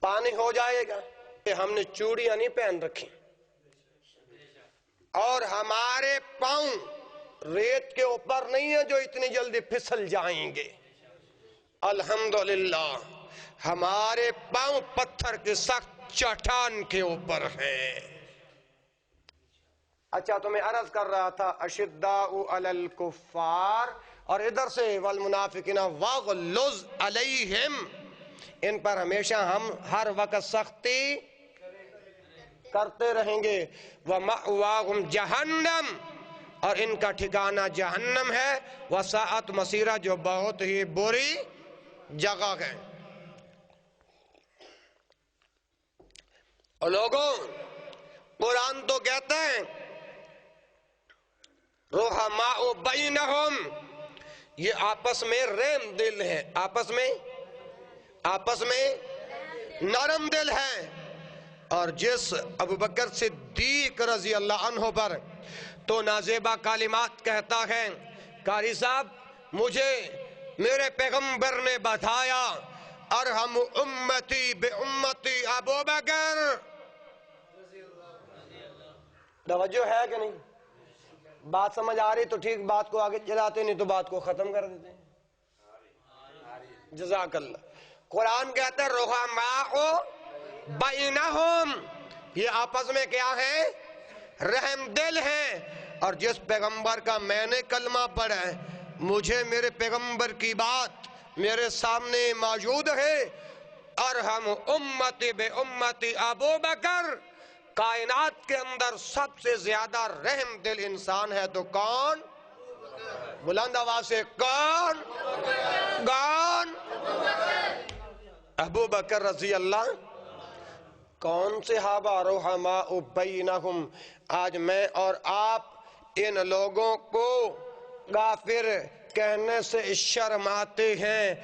[SPEAKER 4] پانی ہو جائے گا۔ ہم نے چوڑیاں نہیں پہن رکھی، اور ہمارے پاؤں ریت کے اوپر نہیں ہے جو اتنی جلدی پھسل جائیں گے، الحمدللہ ہمارے پاؤں پتھر کے سخت چٹان کے اوپر ہیں۔ اچھا، تو میں عرض کر رہا تھا اشداء علی الکفار، اور ادھر سے والمنافقین واغلظ علیہم، ان پر ہمیشہ ہم ہر وقت سختی کرتے رہیں گے۔ وَمَأْوَاهُمْ جَهَنَّمْ، اور ان کا ٹھکانہ جہنم ہے، وَسَاءَتْ مَصِيرًا، جو بہت ہی بری جگہ ہے۔ اور لوگوں، قرآن تو کہتا ہے رُحَمَاءُ بَيْنَهُمْ، یہ آپس میں رحم دل ہے، آپس میں نرم دل ہے۔ اور جس ابوبکر صدیق رضی اللہ عنہ پر تو نازیبہ کلمات کہتا ہے، قاری صاحب مجھے میرے پیغمبر نے بتایا ارحم امتی بے امتی ابوبکر، توجہ ہے کہ نہیں؟ بات سمجھ آ رہی تو ٹھیک، بات کو آگے چلاتے، نہیں تو بات کو ختم کر دیتے ہیں۔ جزاک اللہ۔ قرآن کہتا ہے رحماء بینہم، یہ آپس میں کیا ہے؟ رحم دل ہیں۔ اور جس پیغمبر کا میں نے کلمہ پڑھا ہے، مجھے میرے پیغمبر کی بات میرے سامنے موجود ہے، ارحم امتی بے امتی ابوبکر، کائنات کے اندر سب سے زیادہ رحم دل انسان ہے تو کون؟ بلند آواز سے کون؟ ابو بکر رضی اللہ۔ کون صحابہ؟ رحماء بینہم۔ آج میں اور آپ ان لوگوں کو کافر کہنے سے شرماتے ہیں،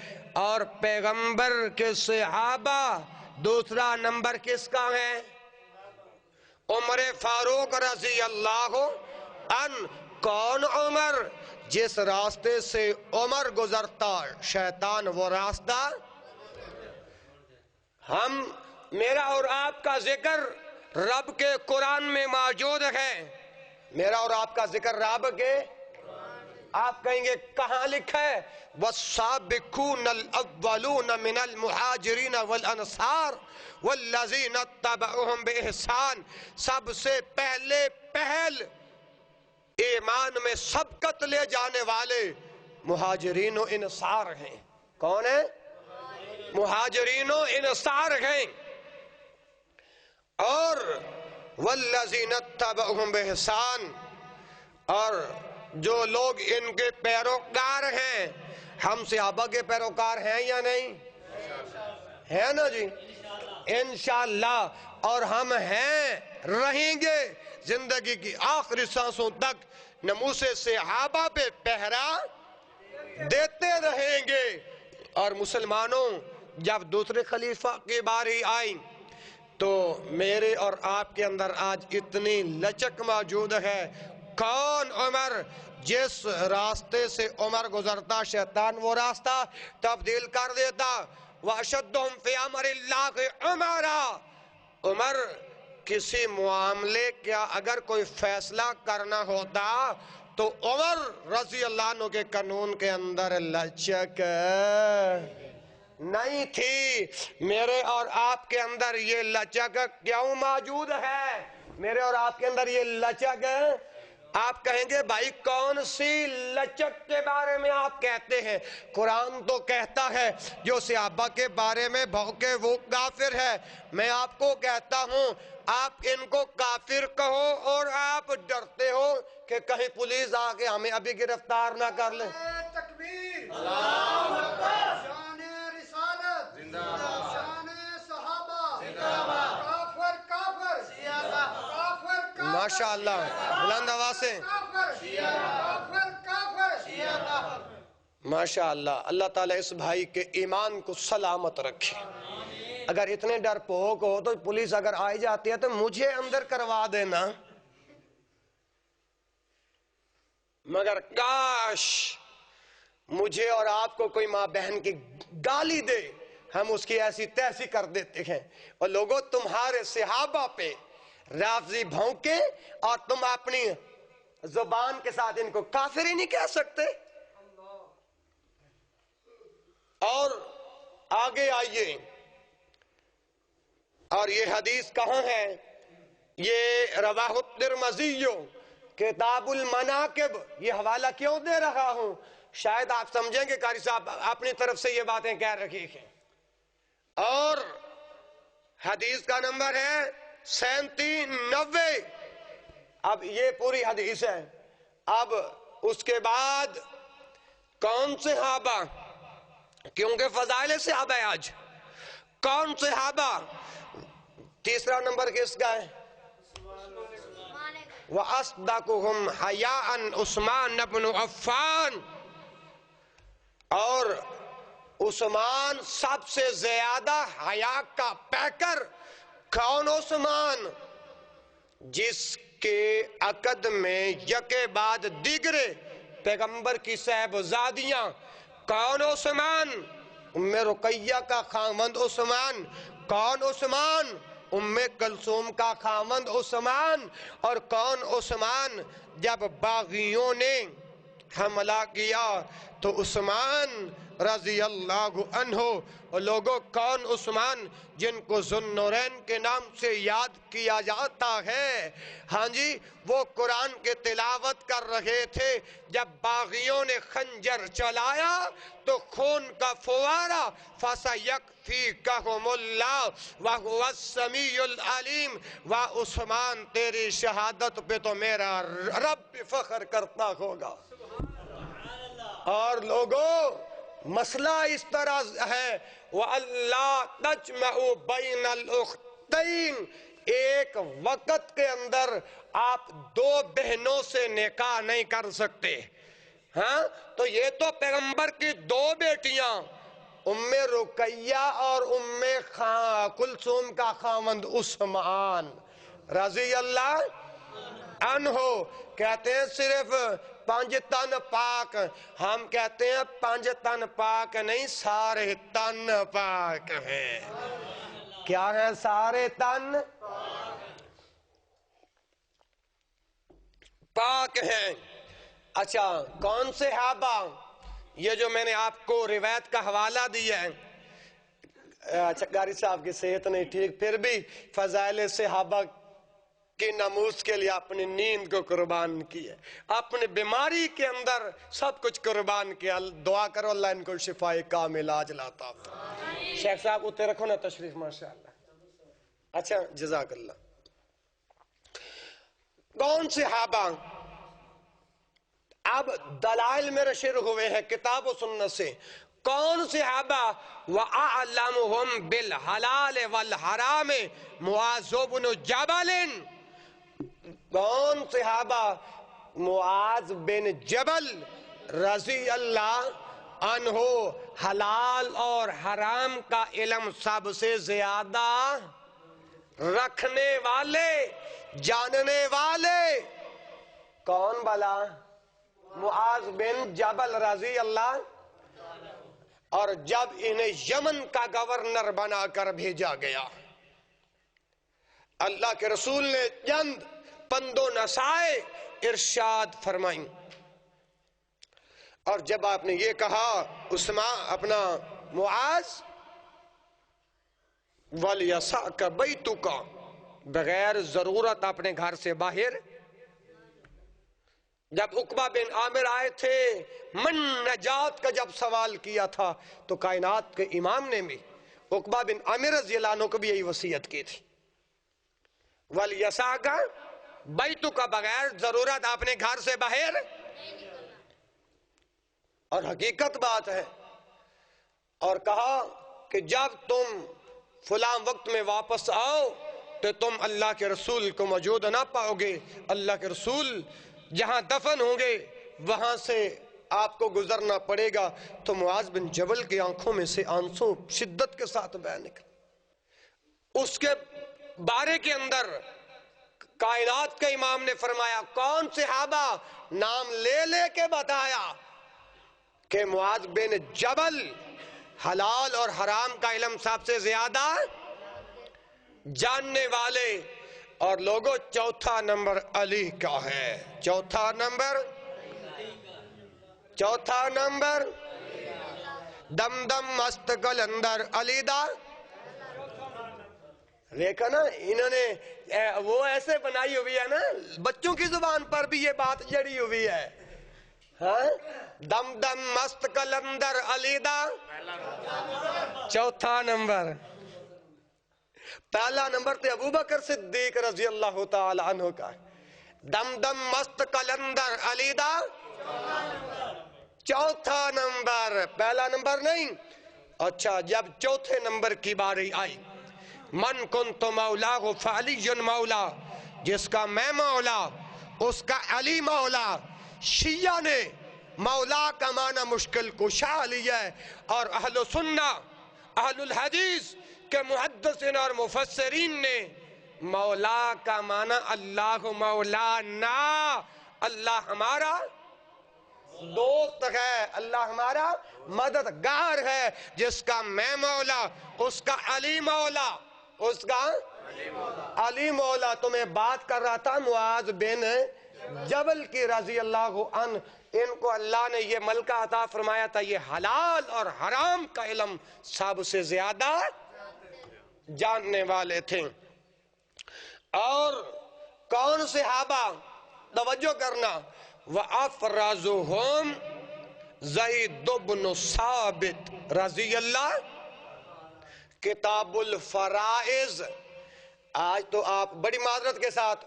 [SPEAKER 4] اور پیغمبر کے صحابہ دوسرا نمبر کس کا ہے؟ عمر فاروق رضی اللہ عنہ۔ کون عمر؟ جس راستے سے عمر گزرتا شیطان وہ راستہ، میرا اور آپ کا ذکر رب کے قرآن میں موجود ہے، میرا اور آپ کا ذکر رب کے، آپ کہیں گے کہاں لکھا ہے؟ وَالسَّابِقُونَ الْأَوَّلُونَ مِنَ الْمُحَاجِرِينَ وَالْأَنصَارِ وَالَّذِينَ اتَّبَعُوهُمْ بِإِحْسَانٍ، سب سے پہل ایمان میں سبقت لے جانے والے مہاجرین و انصار ہیں۔ کون ہیں؟ مہاجرین و انصار ہیں۔ اور والذین اتبعوہم بإحسان، اور جو لوگ ان کے پیروکار ہیں، ہم صحابہ کے پیروکار ہیں یا نہیں؟ ہے نا جی؟ انشاءاللہ، اور ہم ہیں، رہیں گے زندگی کی آخری سانسوں تک، ناموس صحابہ پہ پہرا دیتے رہیں گے۔ اور مسلمانوں جب دوسرے خلیفہ کی باری آئی تو میرے اور آپ کے اندر آج اتنی لچک موجود ہے. کون عمر؟ جس راستے سے عمر گزرتا شیطان وہ راستہ تبدیل کر دیتا. وَأَشَدُّهُمْ فِي أَمْرِ اللَّهِ عُمَرًا. عمر کسی معاملے کا اگر کوئی فیصلہ کرنا ہوتا تو عمر رضی اللہ عنہ کے قانون کے اندر لچک نہیں تھی. میرے اور آپ کے اندر یہ لچک کیوں موجود ہے؟ میرے اور آپ کے اندر یہ لچک، آپ کہیں گے بھائی کون سی لچک کے بارے میں آپ کہتے ہیں؟ قرآن تو کہتا ہے جو صحابہ کے بارے میں بھوکے وہ کافر ہے. میں آپ کو کہتا ہوں آپ ان کو کافر کہو اور آپ ڈرتے ہو کہ کہیں پولیس آکے ہمیں ابھی گرفتار نہ کر لے.
[SPEAKER 5] تکبیر، اللہ اکبر، شان رسالت، شان صحابہ، کافر کافر، کافر کافر،
[SPEAKER 4] ماشاءاللہ بلند آواز سے
[SPEAKER 5] کافر کافر.
[SPEAKER 4] ماشاءاللہ. اللہ تعالیٰ اس بھائی کے ایمان کو سلامت رکھے. اگر اتنے ڈر پوک ہو تو پولیس اگر آئی جاتی ہے تو مجھے اندر کروا دینا. مگر کاش مجھے اور آپ کو کوئی ماں بہن کی گالی دے ہم اس کی ایسی تیسی کر دیتے ہیں. اور لوگوں تمہارے صحابہ پہ رافضی بھونکے اور تم اپنی زبان کے ساتھ ان کو کافر ہی نہیں کہہ سکتے. اور آگے آئیے. اور یہ حدیث کہاں ہے؟ یہ رواہ الترمذی کتاب المناقب. یہ حوالہ کیوں دے رہا ہوں؟ شاید آپ سمجھیں گے قاری صاحب اپنی طرف سے یہ باتیں کہہ رہی ہیں. اور حدیث کا نمبر ہے 3790. اب یہ پوری حدیث ہے. اب اس کے بعد کون صحابہ؟ کیونکہ فضائل صحابہ ہے آج. کون صحابہ؟ تیسرا نمبر کس کا ہے؟ وَأَصْدَقُهُمْ حَيَاءً عثمان بن عفان. اور عثمان سب سے زیادہ حیا کا پیکر. کون عثمان؟ جس کے عقد میں یکے بعد دیگرے پیغمبر کی صاحبزادیاں. کون عثمان؟ ام رقیہ کا خاوند عثمان. کون عثمان؟ ام کلثوم کا خاوند عثمان. اور کون عثمان؟ جب باغیوں نے حملہ کیا تو عثمان رضی اللہ عنہ. اور لوگوں کون عثمان؟ جن کو ذوالنورین کے نام سے یاد کیا جاتا ہے. ہاں جی وہ قرآن کے تلاوت کر رہے تھے. جب باغیوں نے خنجر چلایا تو خون کا فوارہ فَسَيَكْفِيكَهُمُ اللَّهُ وَهُوَ السَّمِيعُ الْعَلِيمُ. عثمان تیری شہادت پہ تو میرا رب فخر کرتا ہوگا. اور لوگوں مسئلہ اس طرح ہے وَأَلَّا تَجْمَعُوا بَيْنَ الْأُخْتَيْنِ. ایک وقت کے اندر آپ دو بہنوں سے نکاح نہیں کر سکتے. ہاں تو یہ تو پیغمبر کی دو بیٹیاں ام رقیہ اور ام کلثوم کا خاوند عثمان رضی اللہ عنہ. کہتے ہیں صرف 5 تن پاک. ہم کہتے ہیں 5 تن پاک نہیں سارے تن پاک ہیں. کیا ہے سارے تن پاک ہیں. اچھا کون سے صحابہ؟ یہ جو میں نے آپ کو روایت کا حوالہ دیا ہے. اچھا قاری صاحب کی صحت نہیں ٹھیک پھر بھی فضائل صحابہ کی ناموس کے لیے اپنی نیند کو قربان کیا. اپنی بیماری کے اندر سب کچھ قربان کیا. دعا کرو اللہ ان کو شفاء کامل عاجل عطا فرمائے. شیخ صاحب اتنے رکھو نا تشریف ماشاءاللہ. اچھا جزاک اللہ. کون صحابہ؟ اب دلائل میرے شروع ہوئے ہیں کتاب و سنت سے. کون صحابہ؟ وَأَعْلَمُهُمْ بِالْحَلَالِ وَالْحَرَامِ مُعَاذُ بْنُ جَبَلٍ. کون صحابہ؟ معاذ بن جبل رضی اللہ عنہ حلال اور حرام کا علم سب سے زیادہ رکھنے والے، جاننے والے کون بلا؟ معاذ بن جبل رضی اللہ۔ اور جب انہیں یمن کا گورنر بنا کر بھیجا گیا، اللہ کے رسول نے چند پند و نصائح ارشاد فرمائیں، اور جب آپ نے یہ کہا اپنا معاذ وَلْيَسَعْكَ بَيْتُكَ، بغیر ضرورت اپنے گھر سے باہر۔ جب عقبہ بن عامر آئے تھے، من نجات کا جب سوال کیا تھا، تو کائنات کے امام نے بھی عقبہ بن عامر رضی اللہ عنہ کو بھی یہی وصیت کی تھی، وَلْيَسَعْكَ بَيْتُكَ، بغیر ضرورت اپنے گھر سے باہر۔ اور حقیقت بات ہے، اور کہا کہ جب تم فلاں وقت میں واپس آؤ تو تم اللہ کے رسول کو موجود نہ پاؤ گے، اللہ کے رسول جہاں دفن ہوں گے وہاں سے آپ کو گزرنا پڑے گا۔ تو معاذ بن جبل کی آنکھوں میں سے آنسو شدت کے ساتھ بہہ نکلے۔ اس کے بارے کے اندر کائنات کے امام نے فرمایا، کون صحابہ؟ نام لے لے کے بتایا کہ معاذ بن جبل حلال اور حرام کا علم سب سے زیادہ جاننے والے۔ اور لوگوں، چوتھا نمبر علی کا ہے، چوتھا نمبر دم دم مست قلندر علی دا۔ دیکھا نا، انہوں نے وہ ایسے بنائی ہوئی ہے نا، بچوں کی زبان پر بھی یہ بات جڑی ہوئی ہے، دم دم مست قلندر علی دا۔ چوتھا نمبر، پہلا نمبر تے ابوبکر صدیق رضی اللہ تعالی عنہ کا، دم دم مست قلندر علی دا۔ چوتھا نمبر، پہلا نمبر نہیں۔ اچھا، جب چوتھے نمبر کی باری آئی، من کنت مولا فعلی مولا، جس کا میں مولا اس کا علی مولا۔ شیعہ نے مولا کا معنی مشکل کشا لیا ہے، اور اہل سنہ اہل الحدیث کے محدثین اور مفسرین نے مولا کا معنی اللہ مولانا، اللہ ہمارا دوست ہے، اللہ ہمارا مددگار ہے۔ جس کا میں مولا اس کا علی مولا، اس کا علی مولا۔ تو میں بات کر رہا تھا معاذ بن جبل کی رضی اللہ عنہ، ان کو اللہ نے یہ ملکہ عطا فرمایا تھا، یہ حلال اور حرام کا علم سب سے زیادہ جاننے والے تھے۔ اور کون صحابہ؟ توجہ کرنا، وَأَفْرَزُهُمْ زَيْدُ بْنُ ثابت رضی اللہ۔ کتاب الفرائض۔ آج تو آپ بڑی معذرت کے ساتھ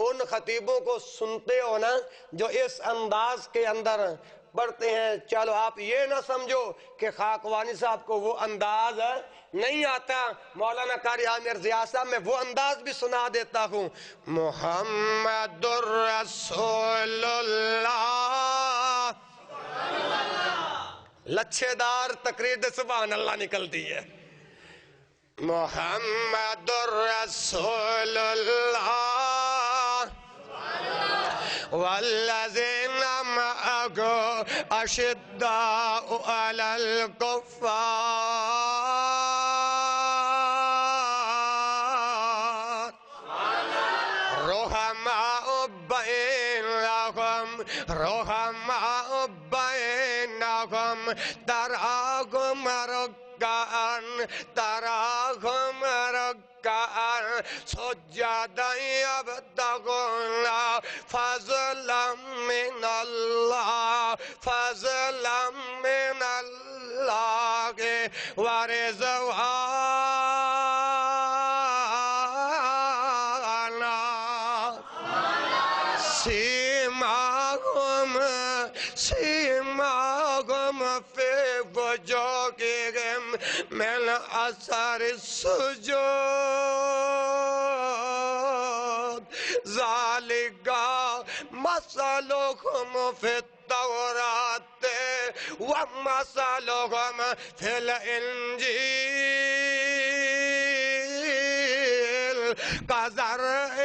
[SPEAKER 4] ان خطیبوں کو سنتے ہو نا جو اس انداز کے اندر پڑھتے ہیں، چلو آپ یہ نہ سمجھو کہ خاکوانی صاحب کو وہ انداز نہیں آتا۔ مولانا قاری عامر ضیاء صاحب، میں وہ انداز بھی سنا دیتا ہوں۔ محمد الرسول اللہ، لچھے دار تقریر سبحان اللہ نکلتی ہے۔ محمد الرسول اللہ والذین معه اشداء علی الکفار رحماء بینہم تراہم رکعاً سجداً یبتغون فضلا من اللہ ورضوانا سیماہم فی وجوہہم من اثر السجود ذالک مثلہم فی التوراۃ ومثلهم في الإنجيل كزرع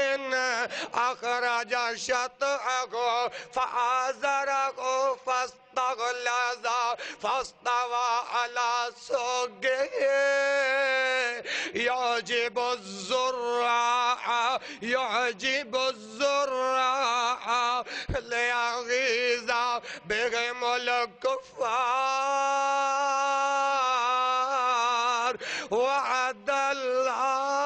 [SPEAKER 4] أخرج شطأه فآزره فاستغلظ فاستوى على سوقه يعجب الزراع ليغيظ بهم الكفار وعد الله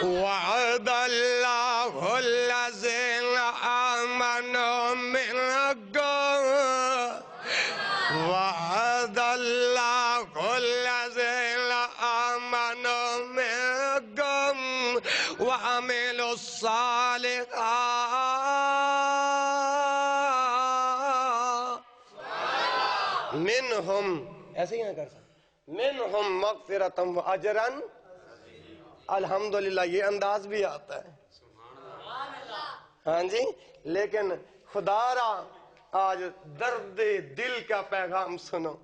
[SPEAKER 4] وعد الله الذين آمنوا منكم وعد الله الذين آمنوا منكم وعملوا الصالحات منهم ایسے ہی نہ کر سکتے منهم مغفرة وأجرا الحمدللہ یہ انداز بھی آتا ہے ہاں جی لیکن خدا را آج درد دل کا پیغام سنو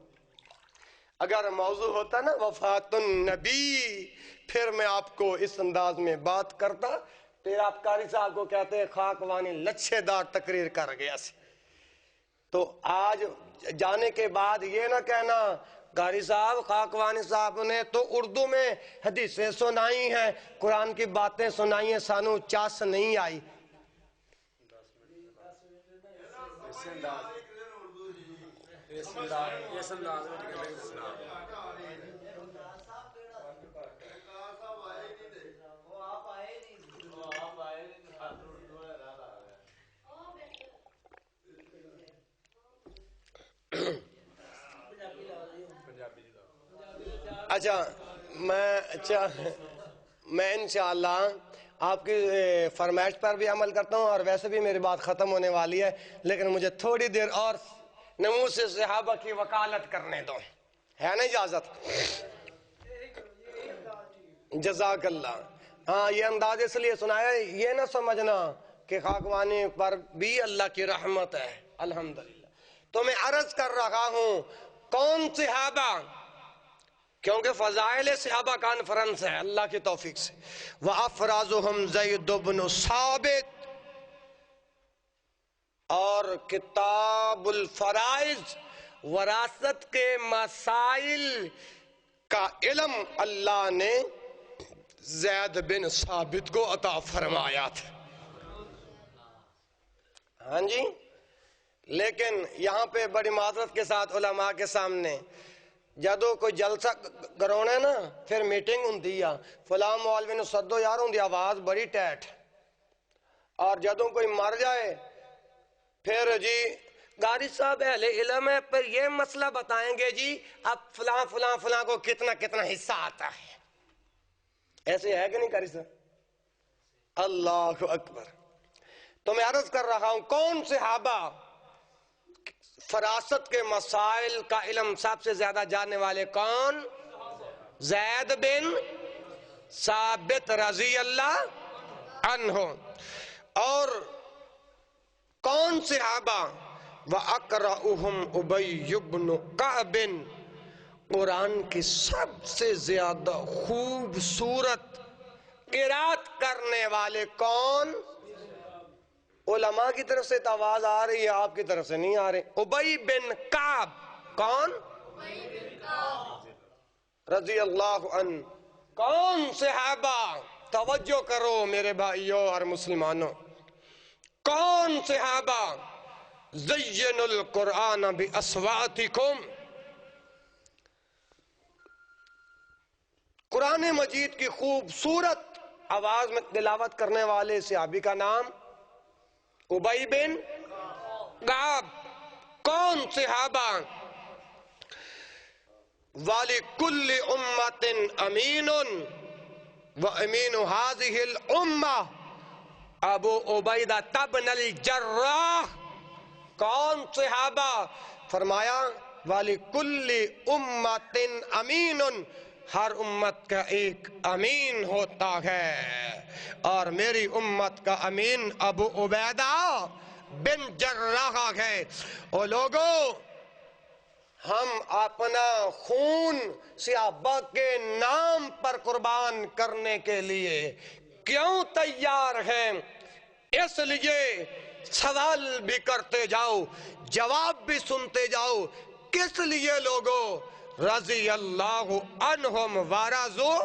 [SPEAKER 4] اگر موضوع ہوتا نا وفات النبی پھر میں آپ کو اس انداز میں بات کرتا پھر آپ قاری صاحب کو کہتے ہیں خاکوانی لچھے دار تقریر کر گیا سی تو آج جانے کے بعد یہ نہ کہنا قاری صاحب خاکوانی صاحب نے تو اردو میں حدیثیں سنائی ہیں قرآن کی باتیں سنائی ہیں سانو چاس نہیں آئی اچھا میں انشاءاللہ آپ کی فرمائش پر بھی عمل کرتا ہوں اور ویسے بھی میری بات ختم ہونے والی ہے لیکن مجھے تھوڑی دیر اور نموذج صحابہ کی وکالت کرنے دو ہے نا اجازت جزاک اللہ ہاں یہ انداز اس لیے سنایا یہ نہ سمجھنا کہ خاکوانی پر بھی اللہ کی رحمت ہے الحمدللہ تو میں عرض کر رہا ہوں کون صحابہ کیونکہ فضائل صحابہ کانفرنس ہے اللہ کی توفیق سے وَأَفْرَازُهُمْ زَيْدُ بْنُ ثابت اور کتاب الفرائض وراثت کے مسائل کا علم اللہ نے زید بن ثابت کو عطا فرمایا تھا ہاں جی لیکن یہاں پہ بڑی معذرت کے ساتھ علماء کے سامنے جدو کوئی جلسہ کرونا نا پھر میٹنگ ہوندی ہے فلاں مولوی نو سدو یار ہوندی آواز بڑی ٹیٹ اور جدو کوئی مر جائے پھر جی قاری صاحب اہل علم ہے پھر یہ مسئلہ بتائیں گے جی اب فلاں فلاں فلاں کو کتنا کتنا حصہ آتا ہے ایسے ہے کہ نہیں قاری صاحب اللہ اکبر تو میں عرض کر رہا ہوں کون صحابہ فراست کے مسائل کا علم سب سے زیادہ جاننے والے کون زید بن ثابت رضی اللہ عنہ اور کون صحابہ وَأَقْرَأُهُمْ أُبَيُّ بْنُ كَعْبٍ قرآن کی سب سے زیادہ خوبصورت قرات کرنے والے کون علماء کی طرف سے آواز آ رہی ہے آپ کی طرف سے نہیں آ رہی ابی بن کعب کون رضی اللہ عنہ کون صحابہ توجہ کرو میرے بھائیوں اور مسلمانوں کون صحابہ زین القرآن باصواتکم قرآن مجید کی خوبصورت آواز میں تلاوت کرنے والے صحابی کا نام ابی بن کعب کون صحابہ وَلِكُلِّ أُمَّةٍ أَمِينٌ وَأَمِينُ هَذِهِ الْأُمَّةِ ابو عبیدہ بن الجراح کون صحابہ فرمایا وَلِكُلِّ أُمَّةٍ أَمِينٌ ہر امت کا ایک امین ہوتا ہے، اور میری امت کا امین ابو عبیدہ بن جراح ہے۔ اور لوگوں، ہم اپنا خون صحابہ کے نام پر قربان کرنے کے لیے کیوں تیار ہیں؟ اس لیے سوال بھی کرتے جاؤ، جواب بھی سنتے جاؤ۔ کس لیے لوگوں؟ رضی اللہ عنہم ورضوا،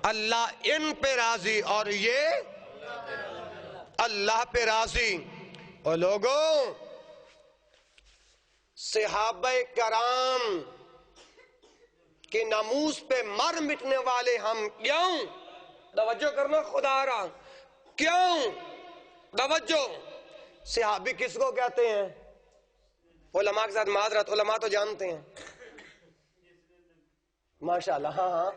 [SPEAKER 4] اللہ ان پہ راضی اور یہ اللہ پہ راضی۔ اور لوگوں، صحابہ کرام کی ناموس پہ مر مٹنے والے ہم کیوں؟ توجہ کرنا خدا را، کیوں؟ توجہ۔ صحابی کس کو کہتے ہیں؟ علماء کے ساتھ معذرت، علماء تو جانتے ہیں ماشاءاللہ، ہاں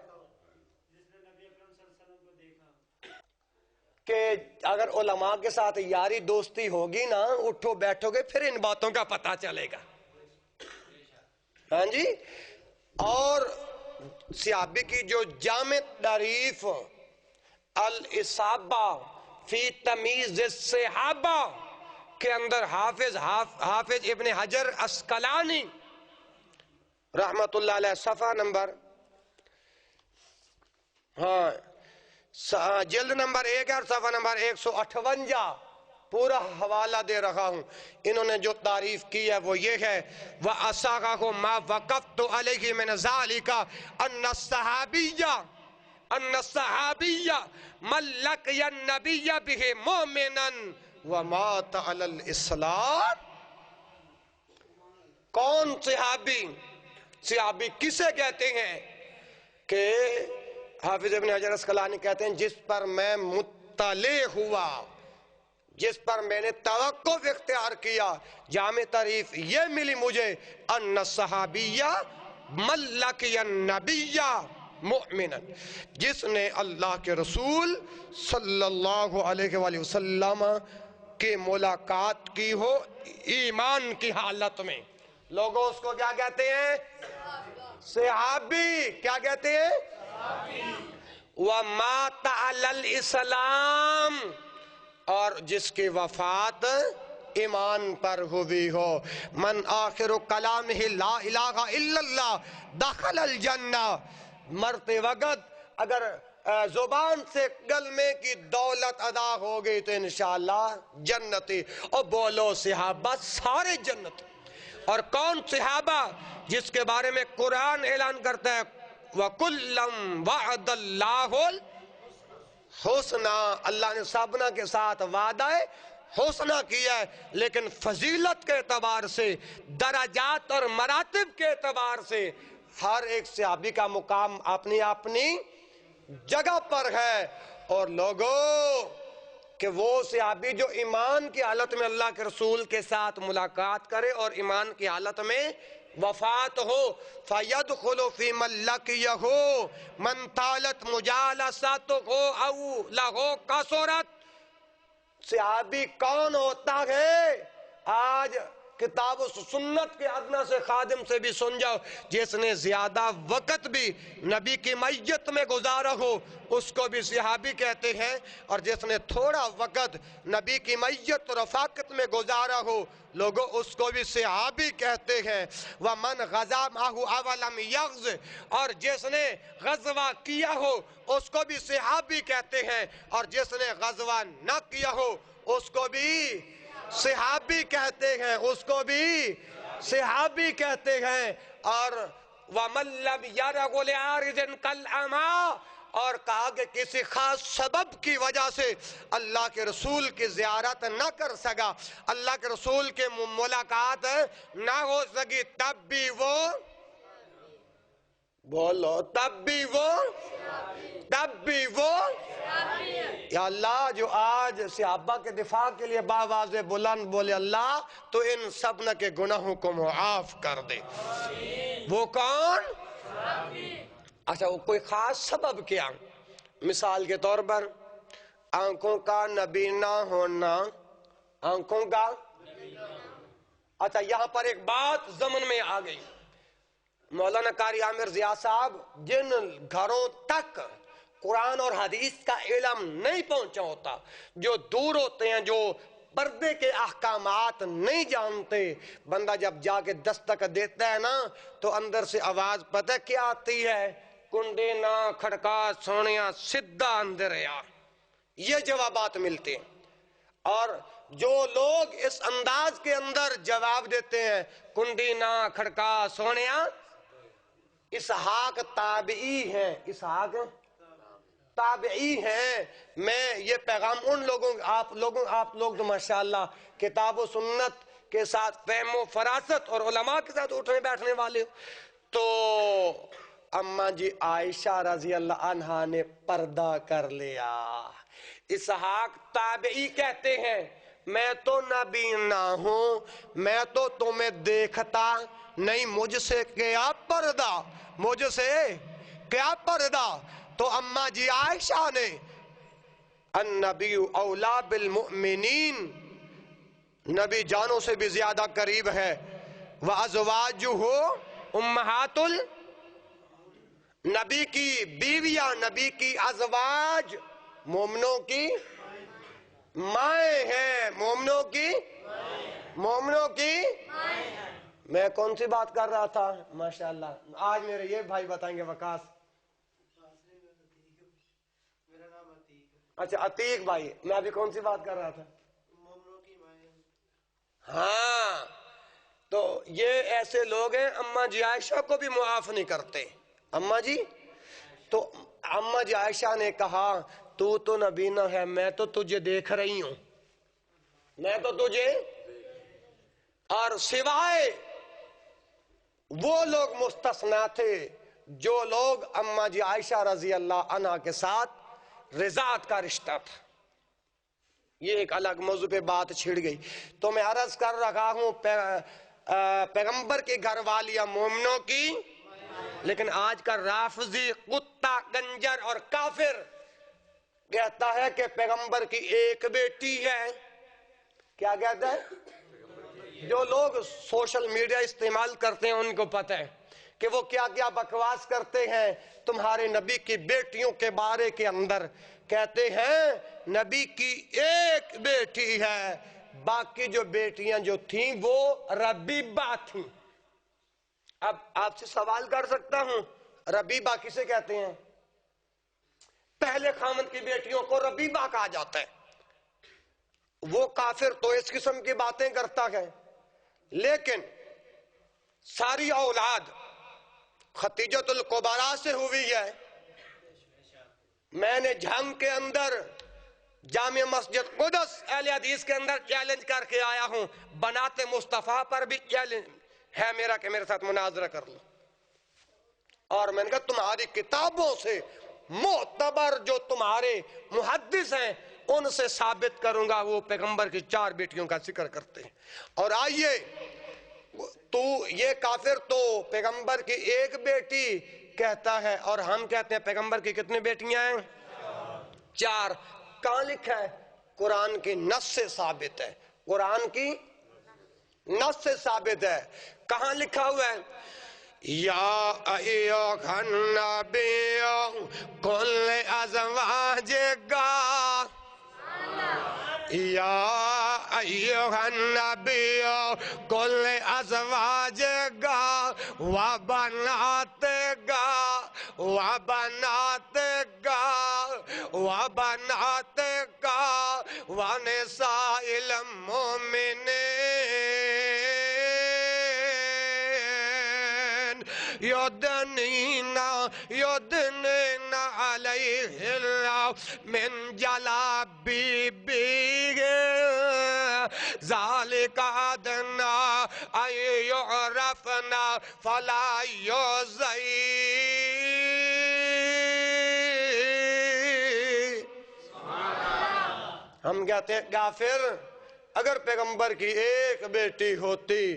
[SPEAKER 4] کہ اگر علماء کے ساتھ یاری دوستی ہوگی نا، اٹھو بیٹھو گے، پھر ان باتوں کا پتہ چلے گا۔ ہاں جی۔ اور صحابی کی جو جامع تعریف الاصابہ فی تمیز الصحابہ کے اندر حافظ ابن حجر عسقلانی رحمت اللہ علیہ صفحہ نمبر جلد نمبر 1 اور صفحہ نمبر 158 پورا حوالہ دے رہا ہوں۔ انہوں نے جو تعریف کی ہے وہ یہ ہے، وَأَسَاغَهُ مَا وَقَفْتُ عَلَيْهِ مِنَ ذَلِكَ أَنَّ الصَّحَابِيَّ مَنْ لَقِيَ النَّبِيَّ بِهِ مُؤْمِنًا وَمَاتَ عَلَى الْإِسْلَامِ۔ کون صحابی؟ صحابی کسے کہتے ہیں؟ کہ حافظ ابن حجر عسقلانی کہتے ہیں جس پر میں مطلع ہوا، جس پر میں نے توقف اختیار کیا، جامع تعریف یہ ملی مجھے، ان الصحابیہ من لقی النبی مؤمنا، جس نے اللہ کے رسول صلی اللہ علیہ وآلہ وسلم کی ملاقات کی ہو ایمان کی حالت میں۔ لوگوں اس کو کیا کہتے ہیں؟ صحابی۔ کیا کہتے ہیں؟ وَمَاتَ عَلَى الْإِسْلَامِ، اور جس کی وفات ایمان پر ہوئی ہو۔ من آخر کلامہ لا الہ الا اللہ دخل الجنہ، مرتے وقت اگر زبان سے کلمے کی دولت ادا ہو گئی تو انشاءاللہ جنتی۔ اور بولو صحابہ سارے جنت۔ اور کون صحابہ؟ جس کے بارے میں قرآن اعلان کرتا ہے وَكُلًّا وَعَدَ اللَّهُ الْحُسْنَى، اللہ نے سبنا کے ساتھ وعدہ حسنہ کیا ہے، لیکن فضیلت کے اعتبار سے، درجات اور مراتب کے اعتبار سے ہر ایک صحابی کا مقام اپنی اپنی جگہ پر ہے۔ اور لوگوں کہ وہ صحابی جو ایمان کی حالت میں اللہ کے رسول کے ساتھ ملاقات کرے اور ایمان کی حالت میں وفات ہو، فَيَدْخُلُ فِي مَنْ لَقِيَهُ مَنْ طَالَتْ مُجَالَسَتُهُ أَوْ لَهُ قَصُرَتْ۔ صحابی کون ہوتا ہے؟ آج کتاب و سنت کے ادنا سے خادم سے بھی سن جاؤ، جس نے زیادہ وقت بھی نبی کی میت میں گزارا ہو اس کو بھی صحابی کہتے ہیں، اور جس نے تھوڑا وقت نبی کی میت اور رفاقت میں گزارا ہو لوگوں اس کو بھی صحابی کہتے ہیں۔ وَمَنْ غَزَا مَعَهُ أَوَلَمْ يَغْزِ، اور جس نے غزوہ کیا ہو اس کو بھی صحابی کہتے ہیں، اور جس نے غزوہ نہ کیا ہو اس کو بھی صحابی کہتے ہیں، اس کو بھی صحابی کہتے ہیں۔ اور وَمَنْ لَمْ يَرَغُ لِعَارِضٍ كَالْأَمَا، اور کہا کہ کسی خاص سبب کی وجہ سے اللہ کے رسول کی زیارت نہ کر سکا، اللہ کے رسول کے ملاقات نہ ہو سکی، تب بھی وہ بولو تب بھی وہ یا اللہ جو آج صحابہ کے دفاع کے لیے باواز بلند بولے اللہ تو ان سب نہ کے گناہوں کو معاف کر دے۔ وہ کون؟ اچھا وہ کوئی خاص سبب کیا؟ مثال کے طور پر آنکھوں کا نبینا ہونا، آنکھوں کا، اچھا یہاں پر ایک بات ضمن میں آ گئی، مولانا قاری عامر ضیاء صاحب جن گھروں تک قرآن اور حدیث کا علم نہیں پہنچا ہوتا، جو دور ہوتے ہیں، جو پردے کے احکامات نہیں جانتے، بندہ جب جا کے دستک دیتا ہے نا تو اندر سے آواز پتہ کیا آتی ہے؟ کنڈے نہ کھڑکا سونیا سدھا اندر آ، یہ جوابات ملتے ہیں۔ اور جو لوگ اس انداز کے اندر جواب دیتے ہیں کنڈی نہ کھڑکا سونیا، اسحاق تابعی ہیں، اسحاق تابعی ہیں۔ میں یہ پیغام ان لوگوں آپ لوگ تو ماشاءاللہ کتاب و سنت کے ساتھ فہم و فراست اور علماء کے ساتھ اٹھنے بیٹھنے والے ہو، تو اماں جی عائشہ رضی اللہ عنہا نے پردہ کر لیا۔ اسحاق تابعی کہتے ہیں میں تو نبی نہ ہوں، میں تو تمہیں دیکھتا نہیں، مجھ سے کیا پردہ، مجھ سے کیا پردہ؟ تو اماں جی عائشہ نے النبی اولا بالمؤمنین، نبی جانوں سے بھی زیادہ قریب ہے، وَأَزْوَاجُهُ أُمَّهَاتُ نبی کی بیویاں، نبی کی ازواج مومنوں کی مائیں ہیں، مومنوں کی میں کون سی بات کر رہا تھا؟ ماشاءاللہ آج میرے یہ بھائی بتائیں گے وقاص، اچھا عتیق بھائی، میں ابھی کون سی بات کر رہا تھا؟ ہاں، تو یہ ایسے لوگ ہیں اماں جی عائشہ کو بھی معاف نہیں کرتے۔ اماں جی تو اماں جی عائشہ نے کہا تو نبی نہ ہے، میں تو تجھے دیکھ رہی ہوں، میں تو تجھے، اور سوائے وہ لوگ مستثنا تھے جو لوگ اماں جی عائشہ رضی اللہ عنہ کے ساتھ رضاعت کا رشتہ تھا۔ یہ ایک الگ موضوع پہ بات چھڑ گئی، تو میں عرض کر رہا ہوں پیغمبر کی گھر والیاں مومنوں کی، لیکن آج کا رافضی کتا کنجر اور کافر کہتا ہے کہ پیغمبر کی ایک بیٹی ہے۔ کیا کہتا ہے؟ جو لوگ سوشل میڈیا استعمال کرتے ہیں ان کو پتہ ہے کہ وہ کیا کیا بکواس کرتے ہیں تمہارے نبی کی بیٹیوں کے بارے کے اندر۔ کہتے ہیں نبی کی ایک بیٹی ہے، باقی جو بیٹیاں جو تھیں وہ ربیبہ تھیں۔ اب آپ سے سوال کر سکتا ہوں، ربیبہ کسے کہتے ہیں؟ پہلے خامد کی بیٹیوں کو ربیبہ کہا جاتا ہے۔ وہ کافر تو اس قسم کی باتیں کرتا ہے، لیکن ساری اولاد خدیجۃ الکبریٰ سے ہوئی ہے۔ میں نے جھنگ کے اندر جامع مسجد قدس اہل حدیث کے اندر چیلنج کر کے آیا ہوں، بنات مصطفیٰ پر بھی چیلنج ہے میرا کہ میرے ساتھ مناظرہ کر لو، اور میں نے کہا تمہاری کتابوں سے معتبر جو تمہارے محدث ہیں ان سے ثابت کروں گا وہ پیغمبر کی 4 بیٹیوں کا ذکر کرتے ہیں۔ اور آئیے تو یہ کافر تو پیغمبر کی ایک بیٹی کہتا ہے اور ہم کہتے ہیں پیغمبر کی کتنی بیٹیاں ہیں؟ 4۔ کہاں لکھا ہے؟ قرآن کی نص سے ثابت ہے، قرآن کی نص سے ثابت ہے۔ کہاں لکھا ہوا ہے؟ یا ایھا النبی قل ازواجک، یا ایھا النبی قل ازواجک وبناتک ونساء المؤمنین یدنین علیہن من جلابیبہن ذالک ادنیٰ ان یعرفن فلا یؤذین۔ ہم کہتے ہیں کافر اگر پیغمبر کی ایک بیٹی ہوتی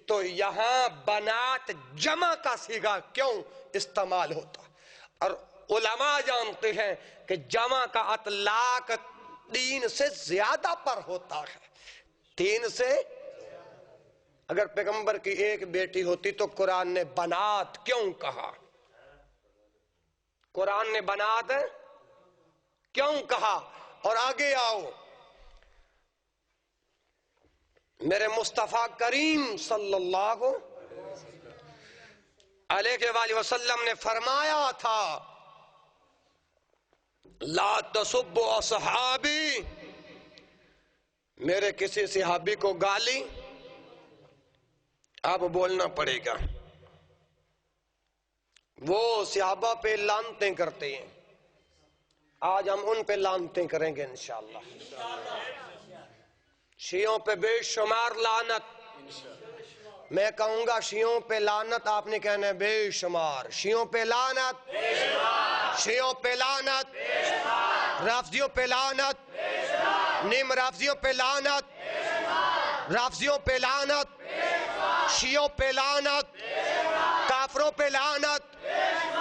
[SPEAKER 4] تو یہاں بنات جمع کا صیغہ کیوں استعمال ہوتا؟ اور علماء جانتے ہیں کہ جمع کا اطلاق 3 سے زیادہ پر ہوتا ہے، 3 سے، اگر پیغمبر کی ایک بیٹی ہوتی تو قرآن نے بنات کیوں کہا؟ قرآن نے بنات کیوں کہا؟ اور آگے آؤ، میرے مصطفیٰ کریم صلی اللہ علیہ وآلہ وسلم نے فرمایا تھا لا تسبوا اصحابی، میرے کسی صحابی کو گالی اب بولنا پڑے گا. وہ صحابہ پہ لعنتیں کرتے ہیں، آج ہم ان پہ لعنتیں کریں گے انشاءاللہ. شیعوں پہ بے شمار لعنت، میں کہوں گا شیعوں پہ لعنت، آپ نے کہنا ہے بے شمار. شیعوں پہ لعنت، شیعوں پہ لعنت، رافضیوں پہ لعنت، نیم رافضیوں پہ لعنت، رافضیوں پہ لعنت، شیعوں پہ لعنت، کافروں پہ لعنت،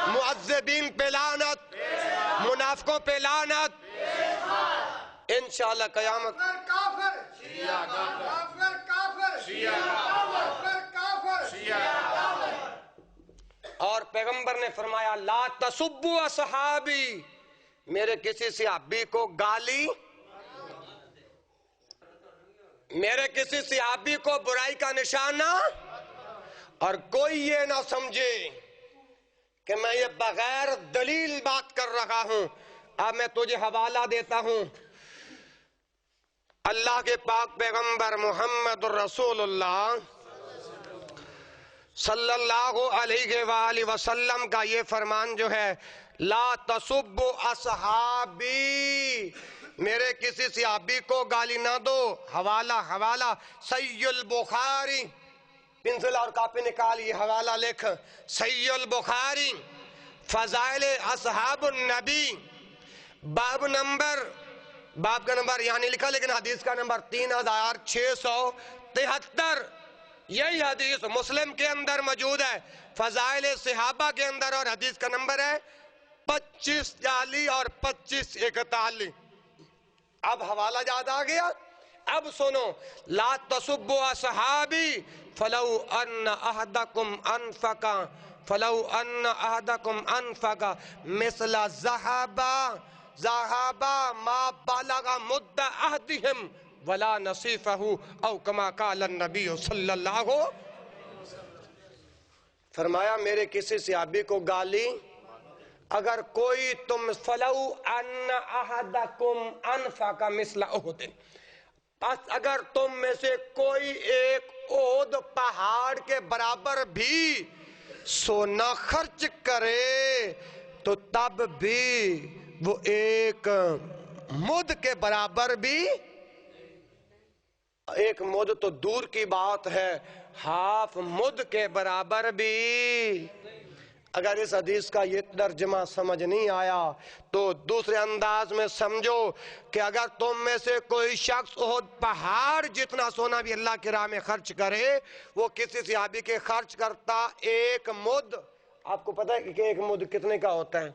[SPEAKER 4] معذبین پہ لعنت، منافقوں پہ لعنت. انشاءاللہ قیامت
[SPEAKER 5] کافر کافر کافر کافر.
[SPEAKER 4] اور پیغمبر نے فرمایا لا تسبوا اصحابی، میرے کسی صحابی کو گالی، میرے کسی صحابی کو برائی کا نشانہ. اور کوئی یہ نہ سمجھے کہ میں یہ بغیر دلیل بات کر رہا ہوں. اب میں تجھے حوالہ دیتا ہوں اللہ کے پاک پیغمبر محمد رسول اللہ صلی اللہ علیہ وآلہ وسلم کا یہ فرمان جو ہے لا تسبوا اصحابی، میرے کسی صحابی کو گالی نہ دو. حوالہ صحیح البخاری، پنسل اور کاپی نکالی، حوالہ لکھ صحیح البخاری فضائل اصحاب النبی، باب کا نمبر یہاں نہیں لکھا لیکن حدیث کا نمبر 3673. یہی حدیث مسلم کے اندر موجود ہے، فضائل صحابہ کے اندر، اور حدیث کا نمبر ہے 2540 اور 2541. اب حوالہ یاد آ گیا. اب سنو لا تسبوا اصحابی فلو ان احدکم انفق مثل ذهب ما بلغ مد احدهم ولا نصیفه او کما قال النبی صلی اللہ. فرمایا میرے کسی صحابی کو گالی اگر کوئی تم فلو ان احدکم انفق مثل احد، پس اگر تم میں سے کوئی ایک احد پہاڑ کے برابر بھی سونا خرچ کرے تو تب بھی وہ ایک مد کے برابر بھی، ایک مد تو دور کی بات ہے، ہاف مد کے برابر بھی. اگر اس حدیث کا یہ ترجمہ سمجھ نہیں آیا تو دوسرے انداز میں سمجھو کہ اگر تم میں سے کوئی شخص احد پہاڑ جتنا سونا بھی اللہ کی راہ میں خرچ کرے، وہ کسی صحابی کے خرچ کرتا ایک مد. آپ کو پتہ ہے کہ ایک مد کتنے کا ہوتا ہے؟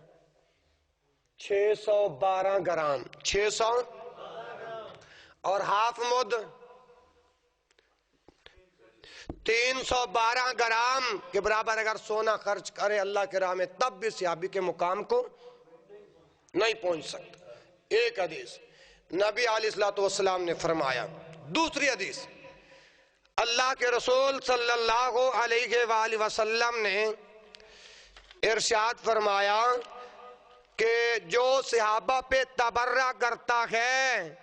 [SPEAKER 4] 612 گرام. 600 اور ہاف مد 312 گرام کے برابر اگر سونا خرچ کرے اللہ کے راہ میں تب بھی صحابی کے مقام کو نہیں پہنچ سکتا. ایک حدیث نبی علیہ الصلوۃ والسلام نے فرمایا. دوسری حدیث اللہ کے رسول صلی اللہ علیہ وآلہ وسلم نے ارشاد فرمایا کہ جو صحابہ پہ تبرہ کرتا ہے،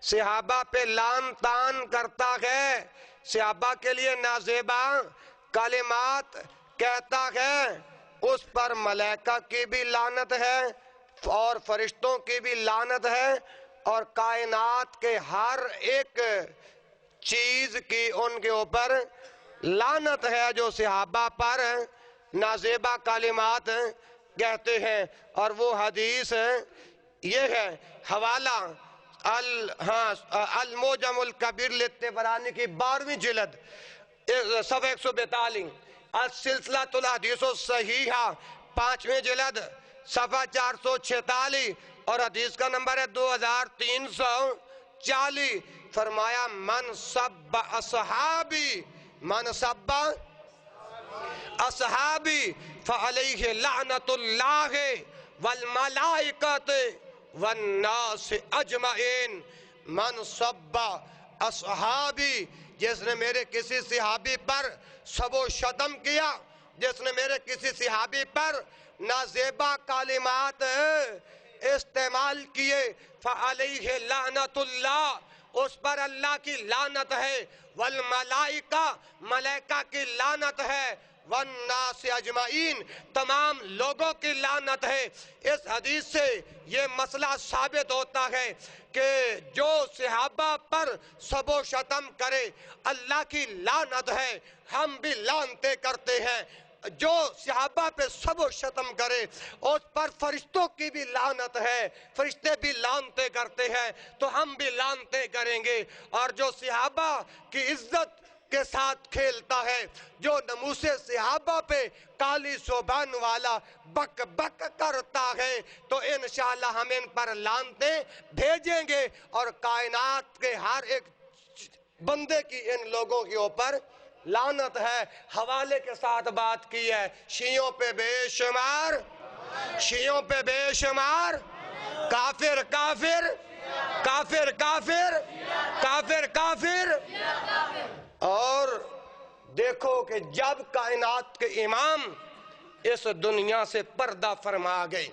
[SPEAKER 4] صحابہ پہ لعن طعن کرتا ہے، صحابہ کے لیے نازیبا کلمات کہتا ہے، اس پر ملائکہ کی بھی لعنت ہے اور فرشتوں کی بھی لعنت ہے، اور کائنات کے ہر ایک چیز کی ان کے اوپر لعنت ہے جو صحابہ پر نازیبا کلمات کہتے ہیں. اور وہ حدیث یہ ہے، حوالہ الموجم الکبیر للطبرانی کی 12ویں جلد صفحہ 142، السلسلۃ الحدیث الصحیحہ 5ویں جلد صفحہ 446 اور حدیث کا نمبر ہے 2340. فرمایا من سب اصحابی، من سب اصحابی فعلیہ لعنت اللہ والملائکۃ والناس اجمعین. من سب اصحابی، جس نے میرے کسی صحابی پر سب و شتم کیا، جس نے میرے کسی صحابی پر نازیبا کلمات استعمال کیے، فعلیہ لعنت اللہ، اس پر اللہ کی لعنت ہے، والملائکہ، ملائکہ کی لعنت ہے، والناس اجمعین، تمام لوگوں کی لعنت ہے. اس حدیث سے یہ مسئلہ ثابت ہوتا ہے کہ جو صحابہ پر سب و شتم کرے اللہ کی لعنت ہے. ہم بھی لعنتیں کرتے ہیں. جو صحابہ پہ سب و شتم کرے اس پر فرشتوں کی بھی لعنت ہے، فرشتے بھی لعنتیں کرتے ہیں، تو ہم بھی لعنتیں کریں گے. اور جو صحابہ کی عزت کے ساتھ کھیلتا ہے، جو ناموس صحابہ پہ کالی زبان والا بک بک کرتا ہے، تو انشاءاللہ ہم ان پر لعنتیں بھیجیں گے. اور کائنات کے ہر ایک بندے کی ان لوگوں کے اوپر لعنت ہے. حوالے کے ساتھ بات کی ہے. شیعوں پہ بے شمار، شیعوں پہ بے شمار کافر کافر کافر کافر کافر کافر. اور دیکھو کہ جب کائنات کے امام اس دنیا سے پردہ فرما گئی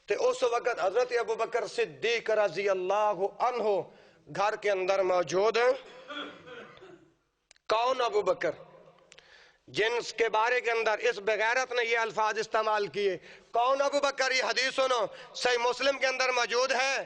[SPEAKER 4] تو اس وقت حضرت ابوبکر صدیق رضی اللہ عنہ گھر کے اندر موجود ہیں. کون ابو بکر؟ جنس کے بارے کے اندر اس بغیرت نے یہ الفاظ استعمال کیے. کون ابو بکر؟ یہ حدیث سنو، صحیح مسلم کے اندر موجود ہے.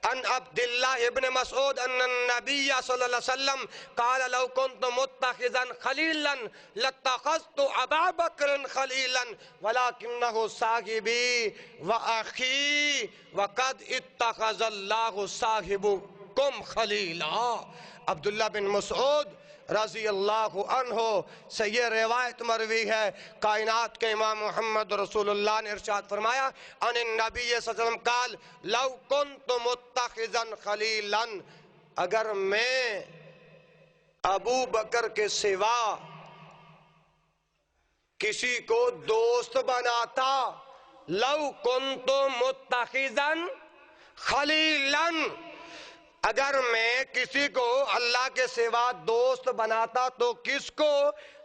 [SPEAKER 4] ان عبداللہ ابن مسعود ان النبی صلی اللہ علیہ وسلم قال لو كنت متخذا خلیلا لاتخذت ابا بکر خلیلا ولکنہ صاحبی واخی وقد اتخذ اللہ صاحبکم خلیلا. عبداللہ بن مسعود رضی اللہ عنہ سے یہ روایت مروی ہے. کائنات کے امام محمد رسول اللہ نے ارشاد فرمایا ان النبی صلی اللہ علیہ وسلم قال لو کنت متخذا خلیلا، اگر میں ابو بکر کے سوا کسی کو دوست بناتا، لو کنت متخذا خلیلا، اگر میں کسی کو اللہ کے سوا دوست بناتا تو کس کو؟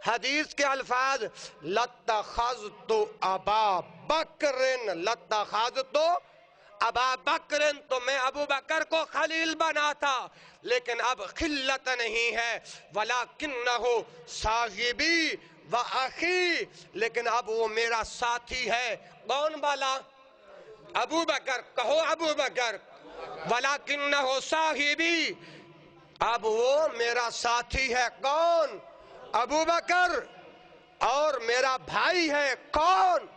[SPEAKER 4] حدیث کے الفاظ لاتخذت ابا بکر، لاتخذت ابا بکر، تو میں ابو بکر کو خلیل بناتا. لیکن اب خلت نہیں ہے، ولکنہ صاحبی و اخی، لیکن اب وہ میرا ساتھی ہے. کون والا؟ ابو بکر. کہو ابو بکر. وَلَكِنَّهُ صَاحِبِي، اب وہ میرا ساتھی ہے. کون؟ ابو بکر. اور میرا بھائی ہے. کون؟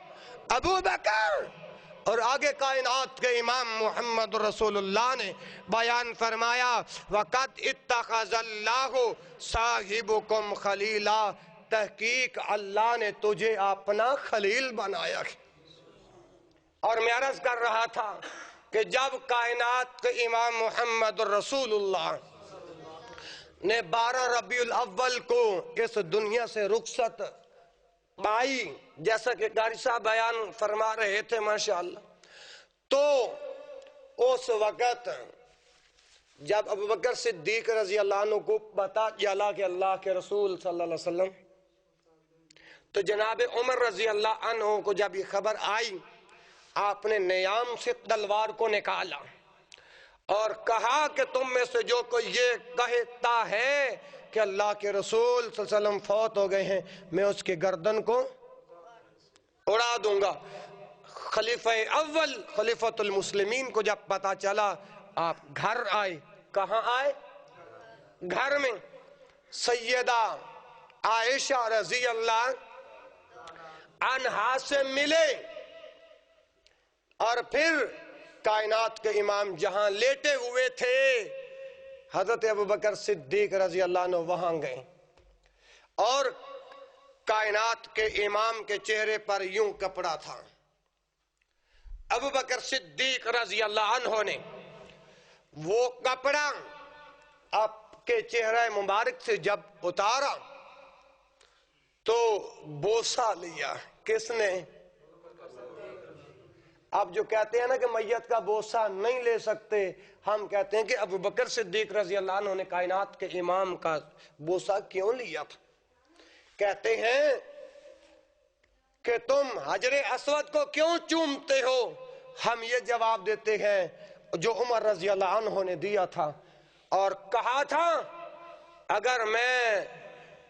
[SPEAKER 4] ابو بکر. اور آگے کائنات کے امام محمد رسول اللہ نے بیان فرمایا وَقَدْ اتَّخَذَ اللَّهُ صَاحِبُكُمْ خَلِيلًا، تحقیق اللہ نے تجھے اپنا خلیل بنایا. اور میں عرض کر رہا تھا کہ جب کائنات کے امام محمد رسول اللہ نے 12 ربیع الاول کو اس دنیا سے رخصت پائی، جیسا کہ قاری صاحب بیان فرما رہے تھے ماشاءاللہ، تو اس وقت جب ابوبکر صدیق رضی اللہ عنہ کو پتا چلا کہ اللہ کے رسول صلی اللہ علیہ وسلم، تو جناب عمر رضی اللہ عنہ کو جب یہ خبر آئی، آپ نے نیام سے تلوار کو نکالا اور کہا کہ تم میں سے جو کوئی یہ کہتا ہے کہ اللہ کے رسول صلی اللہ علیہ وسلم فوت ہو گئے ہیں، میں اس کے گردن کو اڑا دوں گا. خلیفہ اول خلیفۃ المسلمین کو جب پتا چلا، آپ گھر آئے. کہاں آئے؟ گھر میں. سیدہ عائشہ رضی اللہ عنہا سے ملے، اور پھر کائنات کے امام جہاں لیٹے ہوئے تھے حضرت ابوبکر صدیق رضی اللہ عنہ وہاں گئے، اور کائنات کے امام کے چہرے پر یوں کپڑا تھا. ابوبکر صدیق رضی اللہ عنہ نے وہ کپڑا آپ کے چہرہ مبارک سے جب اتارا تو بوسہ لیا کس نے؟ اب جو کہتے ہیں نا کہ میت کا بوسہ نہیں لے سکتے، ہم کہتے ہیں کہ ابو بکر صدیق رضی اللہ عنہ نے کائنات کے امام کا بوسہ کیوں لیا تھا؟ کہتے ہیں کہ تم حجر اسود کو کیوں چومتے ہو؟ ہم یہ جواب دیتے ہیں جو عمر رضی اللہ عنہ نے دیا تھا اور کہا تھا اگر میں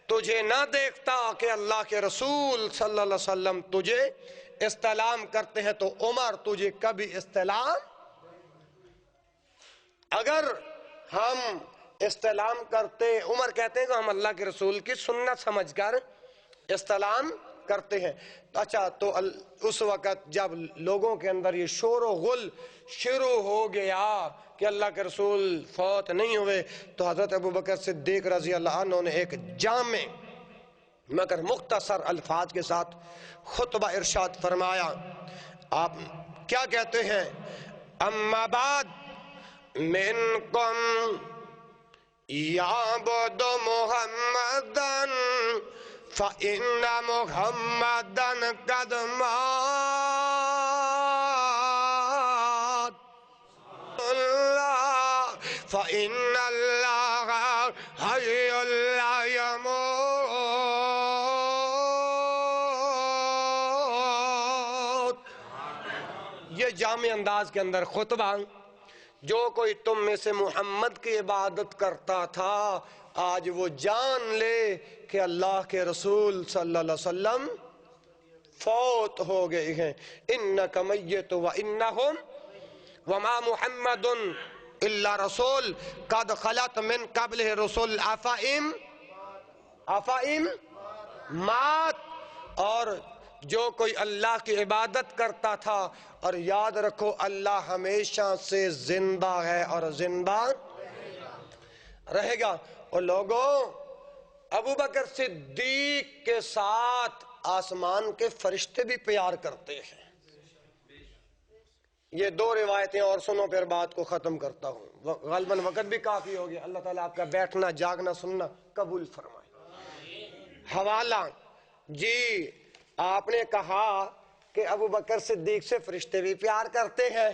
[SPEAKER 4] تجھے نہ دیکھتا کہ اللہ کے رسول صلی اللہ علیہ وسلم تجھے استلام کرتے ہیں تو عمر تجھے کبھی استلام، اگر ہم استلام کرتے، عمر کہتے ہیں کہ ہم اللہ کے رسول کی سنت سمجھ کر استلام کرتے ہیں۔ اچھا، تو اس وقت جب لوگوں کے اندر یہ شور و غل شروع ہو گیا کہ اللہ کے رسول فوت نہیں ہوئے، تو حضرت ابو بکر صدیق رضی اللہ عنہ نے ایک جامع مگر مختصر الفاظ کے ساتھ خطبہ ارشاد فرمایا۔ آپ کیا کہتے ہیں؟ اما بعد منکم یعبد محمدن فإن محمدن قد مات اللہ فإن اللہ حی لا یموت۔ یہ جامع انداز کے اندر خطبہ، جو کوئی تم میں سے محمد کی عبادت کرتا تھا آج وہ جان لے کہ اللہ کے رسول صلی اللہ علیہ وسلم فوت ہو گئے ہیں۔ انک میت وانہم وما محمد الا رسول قد خلت من قبلہ رسول افائم مات۔ اور جو کوئی اللہ کی عبادت کرتا تھا، اور یاد رکھو اللہ ہمیشہ سے زندہ ہے اور زندہ رہے گا۔ اور لوگوں، ابو بکر صدیق کے ساتھ آسمان کے فرشتے بھی پیار کرتے ہیں۔ یہ دو روایتیں اور سنو پھر بات کو ختم کرتا ہوں، غالباً وقت بھی کافی ہو گیا۔ اللہ تعالیٰ آپ کا بیٹھنا جاگنا سننا قبول فرمائے۔ حوالہ جی، آپ نے کہا کہ ابو بکر صدیق سے فرشتے بھی پیار کرتے ہیں،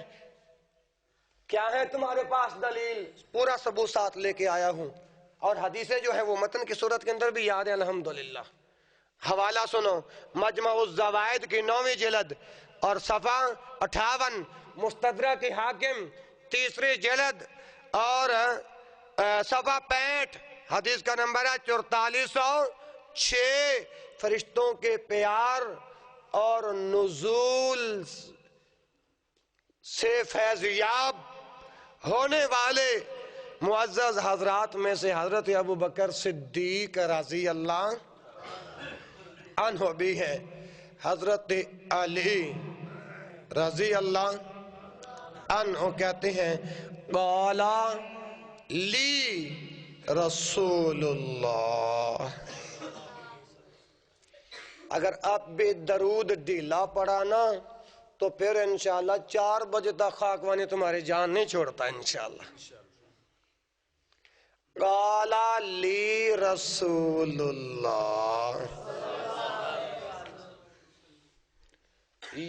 [SPEAKER 4] کیا ہے تمہارے پاس دلیل؟ پورا ثبوت ساتھ لے کے آیا ہوں، اور حدیثیں جو ہے وہ متن کی صورت کے اندر بھی یاد ہے الحمدللہ۔ حوالہ سنو، مجمع الزوائد کی 9ویں جلد اور صفحہ 58، مستدرک حاکم 3ری جلد اور صفحہ 65، حدیث کا نمبر ہے 4406۔ فرشتوں کے پیار اور نزول سے فیضیاب ہونے والے معزز حضرات میں سے حضرت ابو بکر صدیق رضی اللہ عنہ بھی ہے۔ حضرت علی رضی اللہ عنہ کہتے ہیں قال لی رسول اللہ۔ اگر آپ بھی درود ڈھیلا پڑا نا تو پھر انشاءاللہ 4 بجے تک خاکوانی تمہاری جان نہیں چھوڑتا انشاءاللہ۔ قال لی رسول اللہ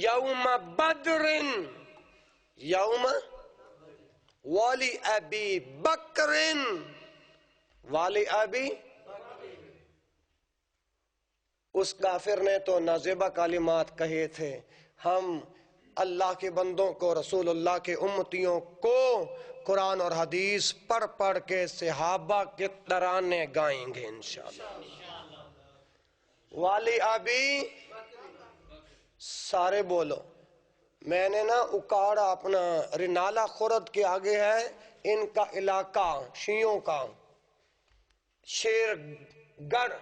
[SPEAKER 4] یوم بدر یوم والی ابی بکر والی ابی۔ اس کافر نے تو نازیبہ کلمات کہے تھے، ہم اللہ کے بندوں کو، رسول اللہ کے امتیوں کو قرآن اور حدیث پڑھ پڑھ کے صحابہ کے ترانے گائیں گے انشاءاللہ۔ والی ابی، سارے بولو۔ میں نے نا اکاڑا اپنا رنالہ خورد کے آگے ہے ان کا علاقہ، شیعوں کا شیر گڑھ،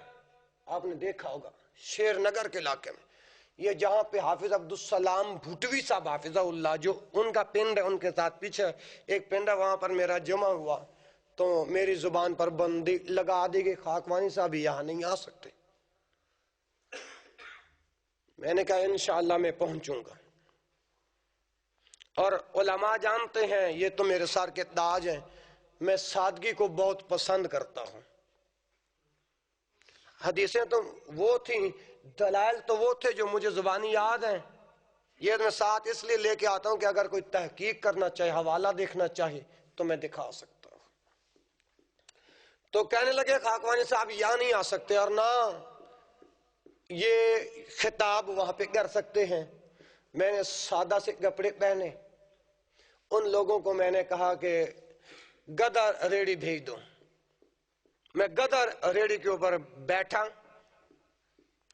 [SPEAKER 4] آپ نے دیکھا ہوگا شیر نگر کے علاقے میں، یہ جہاں پہ حافظ عبدالسلام بھٹوی صاحب حافظہ اللہ جو ان کا پنڈ ہے، ان کے ساتھ پیچھے ایک پنڈ ہے، وہاں پر میرا جمع ہوا تو میری زبان پر بندی لگا دی کہ خاکوانی صاحب یہاں نہیں آ سکتے۔ میں نے کہا انشاءاللہ میں پہنچوں گا، اور علماء جانتے ہیں یہ تو میرے سر کے تاج ہیں، میں سادگی کو بہت پسند کرتا ہوں۔ حدیثیں تو وہ تھیں، دلائل تو وہ تھے جو مجھے زبانی یاد ہیں. یہ میں ساتھ اس لیے لے کے آتا ہوں کہ اگر کوئی تحقیق کرنا چاہے، حوالہ دیکھنا چاہے تو میں دکھا سکتا ہوں. تو کہنے لگے خاکوانی صاحب یہاں نہیں آ سکتے اور نہ یہ خطاب وہاں پہ کر سکتے ہیں. میں نے سادہ سے کپڑے پہنے. ان لوگوں کو میں نے کہا کہ گدر ریڑی بھیج دو. میں گدر ریڑی کے اوپر بیٹھا.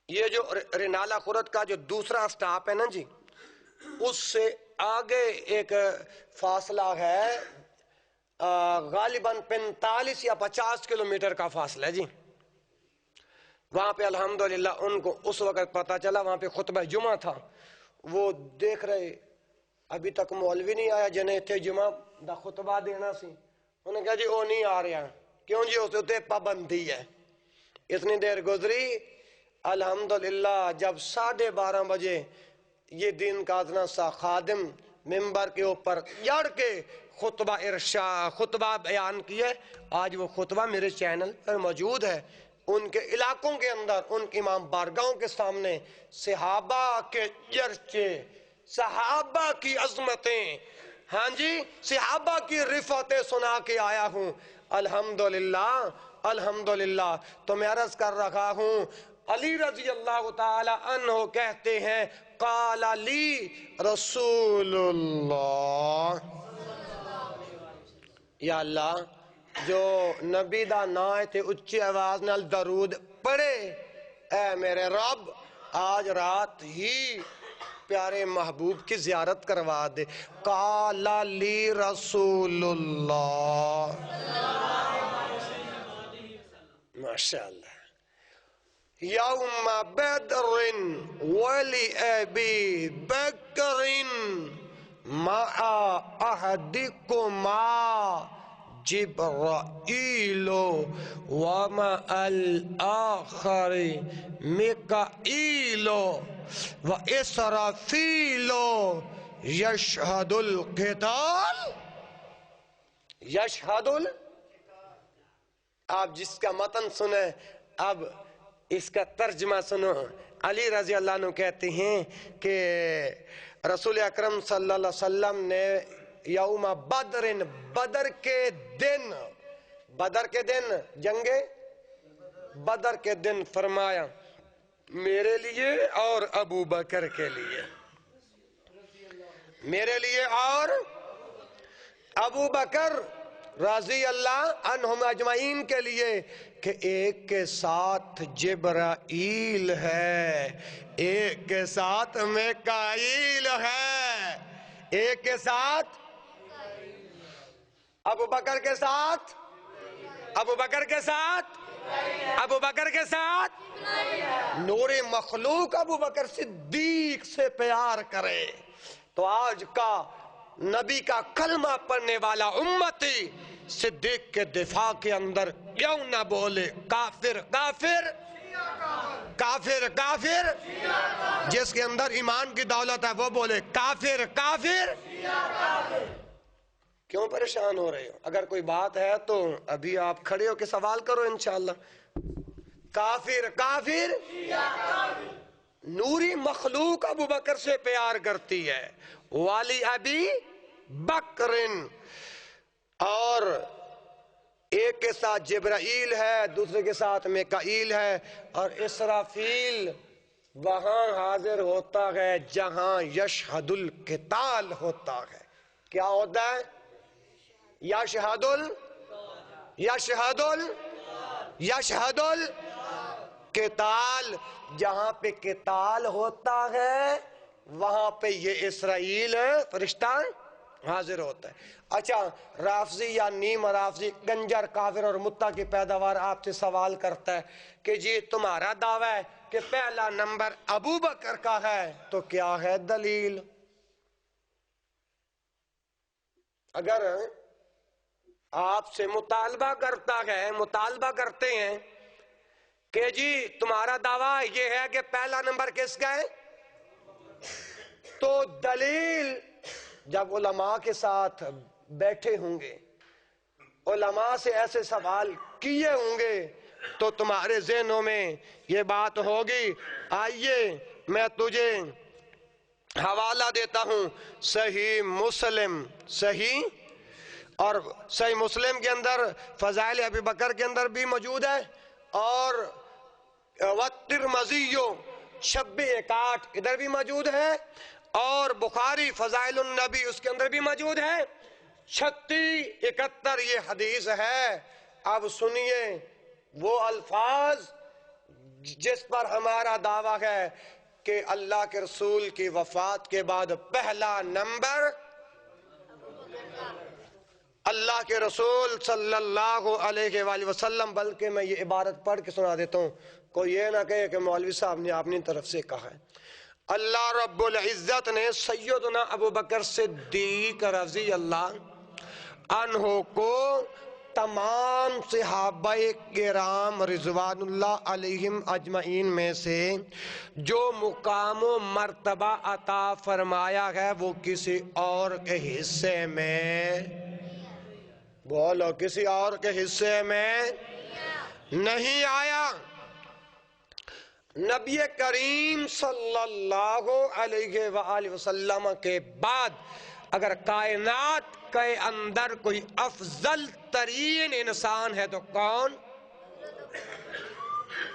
[SPEAKER 4] یہ جو رینالا خورد کا جو دوسرا سٹاپ ہے نا جی، اس سے آگے ایک فاصلہ ہے غالباً 45 یا 50 کلومیٹر کا فاصلہ ہے جی. وہاں پہ الحمدللہ ان کو اس وقت پتا چلا، وہاں پہ خطبہ جمعہ تھا. وہ دیکھ رہے ابھی تک مولوی نہیں آیا جنہیں تھے جمعہ دا خطبہ دینا سی. انہوں نے کہا جی وہ نہیں آ رہا. کیوں جی؟ اس تے پابندی ہے. اتنی دیر گزری، الحمدللہ جب 12:30 بجے یہ دین کا ادنا سا خادم ممبر کے اوپر چڑھ کے خطبہ ارشاد خطبہ بیان کیے. آج وہ خطبہ میرے چینل پر موجود ہے. ان کے علاقوں کے اندر ان کے امام بارگاہوں کے سامنے صحابہ کے چرچے، صحابہ کی عظمتیں، ہاں جی صحابہ کی رفعتیں سنا کے آیا ہوں. الحمدللہ الحمدللہ. تو میں عرض کر رہا ہوں، علی رضی اللہ تعالی عنہ کہتے ہیں قال لی رسول اللہ، یا اللہ جو نبی دا نام تے اچھی آواز نال درود پڑھے، اے میرے رب آج رات ہی پیارے محبوب کی زیارت کروا دے. قال لی رسول اللہ، ماشاءاللہ. یوم بدر ولی ابی بکر مع احدکما جبرائیل ومع الآخر مکائیل واسرافیل یشہد القتال. یشہد آپ جس کا متن سنیں، اب اس کا ترجمہ سنو. علی رضی اللہ عنہ کہتے ہیں کہ رسول اکرم صلی اللہ علیہ وسلم نے یوم بدر، بدر کے دن، بدر کے دن جنگ بدر کے دن فرمایا میرے لیے اور ابو بکر کے لیے، میرے لیے اور ابو بکر رضی اللہ عنہم اجمعین کے لیے کہ ایک کے ساتھ جبرائیل ہے، ایک کے ساتھ میکائیل ہے، ایک کے ساتھ ابو بکر کے ساتھ، ابو بکر کے ساتھ، ابو بکر کے ساتھ نور مخلوق ابو بکر صدیق سے پیار کرے. تو آج کا نبی کا کلمہ پڑھنے والا امتی صدیق کے دفاع کے اندر کیوں نہ بولے کافر کافر کافر کافر. جس کے اندر ایمان کی دولت ہے وہ بولے کافر کافر. کیوں پریشان ہو رہے ہو؟ اگر کوئی بات ہے تو ابھی آپ کھڑے ہو کے سوال کرو انشاءاللہ. کافر کافر. نوری مخلوق ابو بکر سے پیار کرتی ہے، والی ابی بکرن، اور ایک کے ساتھ جبرائیل ہے، دوسرے کے ساتھ میکائیل ہے، اور اسرافیل وہاں حاضر ہوتا ہے جہاں یشہد القتال ہوتا ہے. کیا ہوتا ہے؟ یشہد القتال. جہاں پہ قتال ہوتا ہے وہاں پہ یہ اسرائیل فرشتہ حاضر ہوتا ہے. اچھا رافضی یا نیم رافضی گنجر کافر اور متا کی پیداوار آپ سے سوال کرتا ہے کہ جی تمہارا دعویٰ ہے کہ پہلا نمبر ابو بکر کا ہے، تو کیا ہے دلیل؟ اگر آپ سے مطالبہ کرتا ہے، مطالبہ کرتے ہیں کہ جی تمہارا دعویٰ یہ ہے کہ پہلا نمبر کس کا ہے، تو دلیل جب علماء کے ساتھ بیٹھے ہوں گے، علماء سے ایسے سوال کیے ہوں گے، تو تمہارے ذہنوں میں یہ بات ہوگی. آئیے میں تجھے حوالہ دیتا ہوں صحیح مسلم. صحیح اور صحیح مسلم کے اندر فضائل ابی بکر کے اندر بھی موجود ہے, اور والترمذی شب 61 ادھر بھی موجود ہے, اور بخاری فضائل النبی اس کے اندر بھی موجود ہے. 36 71 یہ حدیث ہے. اب سنیے وہ الفاظ جس پر ہمارا دعویٰ ہے کہ اللہ کے رسول کی وفات کے بعد پہلا نمبر اللہ کے رسول صلی اللہ علیہ وآلہ وسلم. بلکہ میں یہ عبارت پڑھ کے سنا دیتا ہوں, کوئی یہ نہ کہے کہ مولوی صاحب نے اپنی طرف سے کہا ہے. اللہ رب العزت نے سیدنا ابو بکر صدیق رضی اللہ عنہ کو تمام صحابہ کرام رضوان اللہ علیہم اجمعین میں سے جو مقام و مرتبہ عطا فرمایا ہے وہ کسی اور کے حصے میں, بولو, کسی اور کے حصے میں نہیں آیا. نبی کریم صلی اللہ علیہ وآلہ وسلم کے بعد اگر کائنات کے اندر کوئی افضل ترین انسان ہے تو کون؟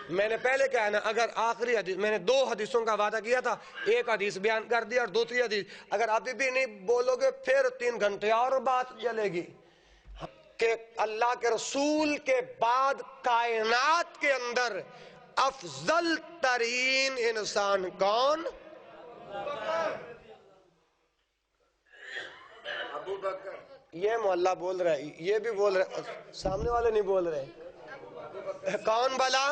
[SPEAKER 4] میں نے پہلے کہا نا, اگر آخری حدیث, میں نے 2 حدیثوں کا وعدہ کیا تھا, ایک حدیث بیان کر دیا اور دوسری حدیث, اگر ابھی بھی نہیں بولو گے پھر 3 گھنٹے اور بات چلے گی کہ اللہ کے رسول کے بعد کائنات کے اندر افضل ترین انسان کون؟ ابو بکر. یہ محلہ بول رہا ہے, یہ بھی بول رہا ہے, سامنے والے نہیں بول رہے. کون بلا؟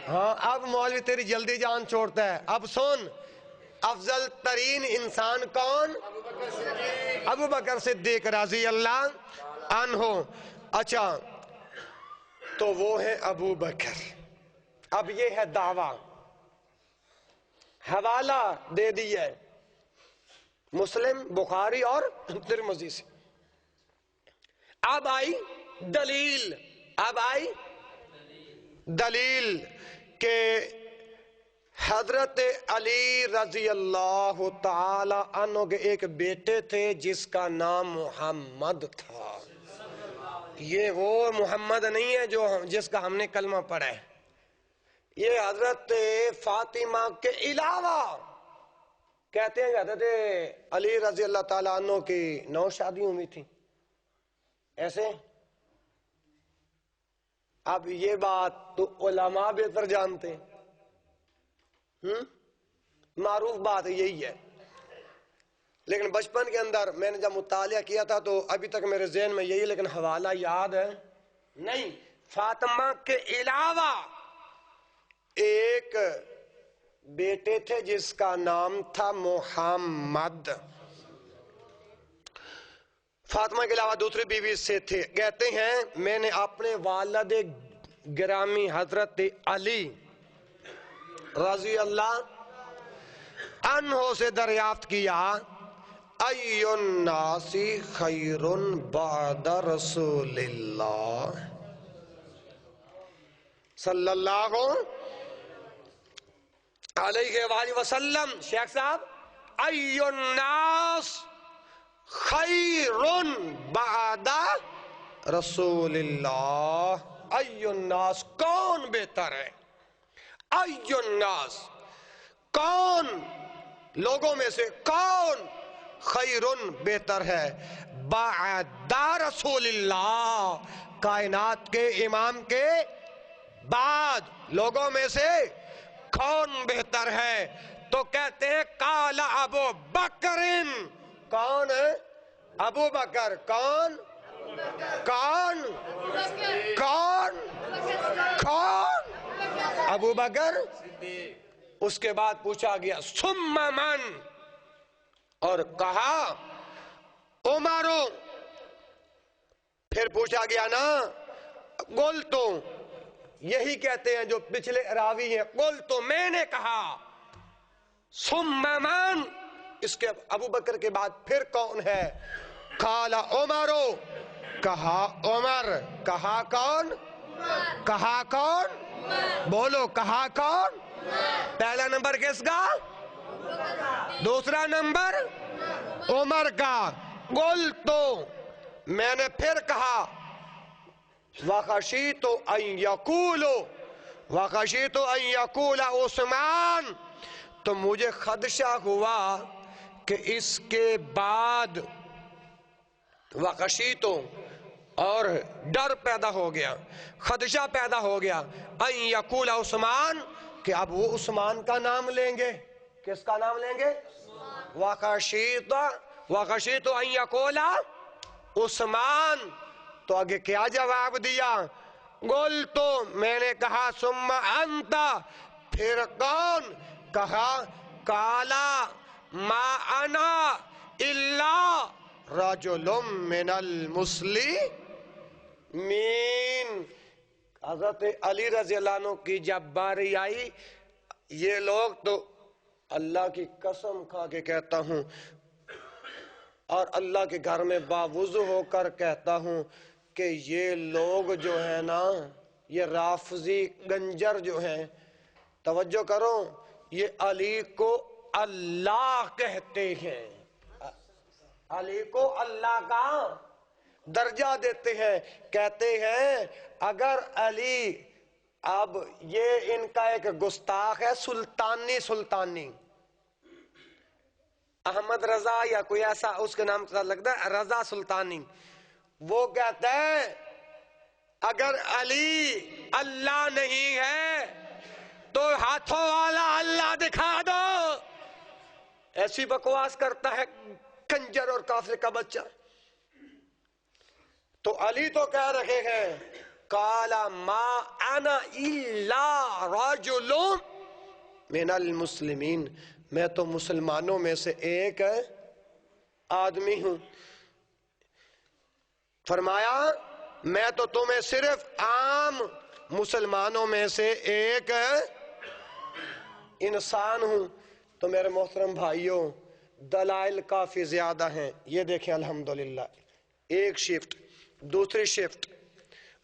[SPEAKER 4] ہاں, اب مولوی تیری جلدی جان چھوڑتا ہے. اب سن, افضل ترین انسان کون؟ ابو بکر صدیق رضی اللہ عنہ. اچھا, تو وہ ہے ابو بکر. اب یہ ہے دعویٰ, حوالہ دے دیا مسلم, بخاری اور ترمذی سے. اب آئی دلیل, اب آئی دلیل کہ حضرت علی رضی اللہ تعالی عنہ کے ایک بیٹے تھے جس کا نام محمد تھا. یہ وہ محمد نہیں ہے جو جس کا ہم نے کلمہ پڑھا ہے, یہ حضرت فاطمہ کے علاوہ کہتے ہیں کہ حضرت علی رضی اللہ تعالیٰ عنہ کی 9 شادیاں ہوئی تھیں ایسے. اب یہ بات تو علماء بہتر جانتے ہیں, معروف بات یہی ہے, لیکن بچپن کے اندر میں نے جب مطالعہ کیا تھا تو ابھی تک میرے ذہن میں یہی, لیکن حوالہ یاد ہے نہیں. فاطمہ کے علاوہ ایک بیٹے تھے جس کا نام تھا محمد. فاطمہ کے علاوہ دوسری بیوی سے تھے. کہتے ہیں میں نے اپنے والد گرامی حضرت علی رضی اللہ عنہ سے دریافت کیا ای الناس خیر بعد رسول اللہ صلی اللہ علیہ وآلہ وسلم. شیخ صاحب, ای الناس خیر بعد رسول اللہ, ای الناس کون بہتر ہے؟ ای الناس کون لوگوں میں سے کون خیر بہتر ہے بعد رسول اللہ, کائنات کے امام کے بعد لوگوں میں سے کون بہتر ہے؟ تو کہتے ہیں قال ابو بکر. کون ہے ابو بکر؟ کون کون کون کون؟ ابو بکر. اس کے بعد پوچھا گیا ثم من, اور کہا عمر. پھر پوچھا گیا نا قل تو, یہی کہتے ہیں جو پچھلے راوی ہیں, قل تو میں نے کہا, ثم من, اس کے ابو بکر کے بعد پھر کون ہے؟ قال عمر, کہا عمر. کہا کون؟ کہا کون؟ بولو کہا کون؟ پہلا نمبر کس کا؟ دوسرا نمبر عمر کا۔ قل تو میں نے پھر کہا وَخَشِيتُ أَن يَقُولَ عثمان، تو مجھے خدشہ ہوا کہ اس کے بعد وَخَشِيتُ اور ڈر پیدا ہو گیا، خدشہ پیدا ہو گیا، أَن يَقُولَ عثمان، کہ اب وہ عثمان کا نام لیں گے۔ کس کا نام لیں گے؟ وَخَشِيتُ أَن يَقُولَ عثمان۔ تو آگے کیا جواب دیا؟ قل تو میں نے کہا ثم انت، پھر کون؟ کہا قالا ما انا الا رجل من المسلمین۔ حضرت علی رضی اللہ عنہ کی جب باری آئی، یہ لوگ تو اللہ کی قسم کھا کے کہتا ہوں اور اللہ کے گھر میں باوضو ہو کر کہتا ہوں کہ یہ لوگ جو ہیں نا، یہ رافضی گنجر جو ہیں، توجہ کرو، یہ علی کو اللہ کہتے ہیں، علی کو اللہ کا درجہ دیتے ہیں، کہتے ہیں اگر علی، اب یہ ان کا ایک گستاخ ہے سلطانی احمد رضا یا کوئی ایسا اس کے نام کا لگتا ہے، رضا سلطانی، وہ کہتا ہے اگر علی اللہ نہیں ہے تو ہاتھوں والا اللہ دکھا دو۔ ایسی بکواس کرتا ہے کنجر اور کافر کا بچہ۔ تو علی تو کہہ رہے ہیں قال ما انا الا رجل من المسلمین، میں تو مسلمانوں میں سے ایک آدمی ہوں۔ فرمایا میں تو تمہیں صرف عام مسلمانوں میں سے ایک انسان ہوں۔ تو میرے محترم بھائیوں، دلائل کافی زیادہ ہیں، یہ دیکھیں الحمدللہ، ایک شفٹ، دوسری شفٹ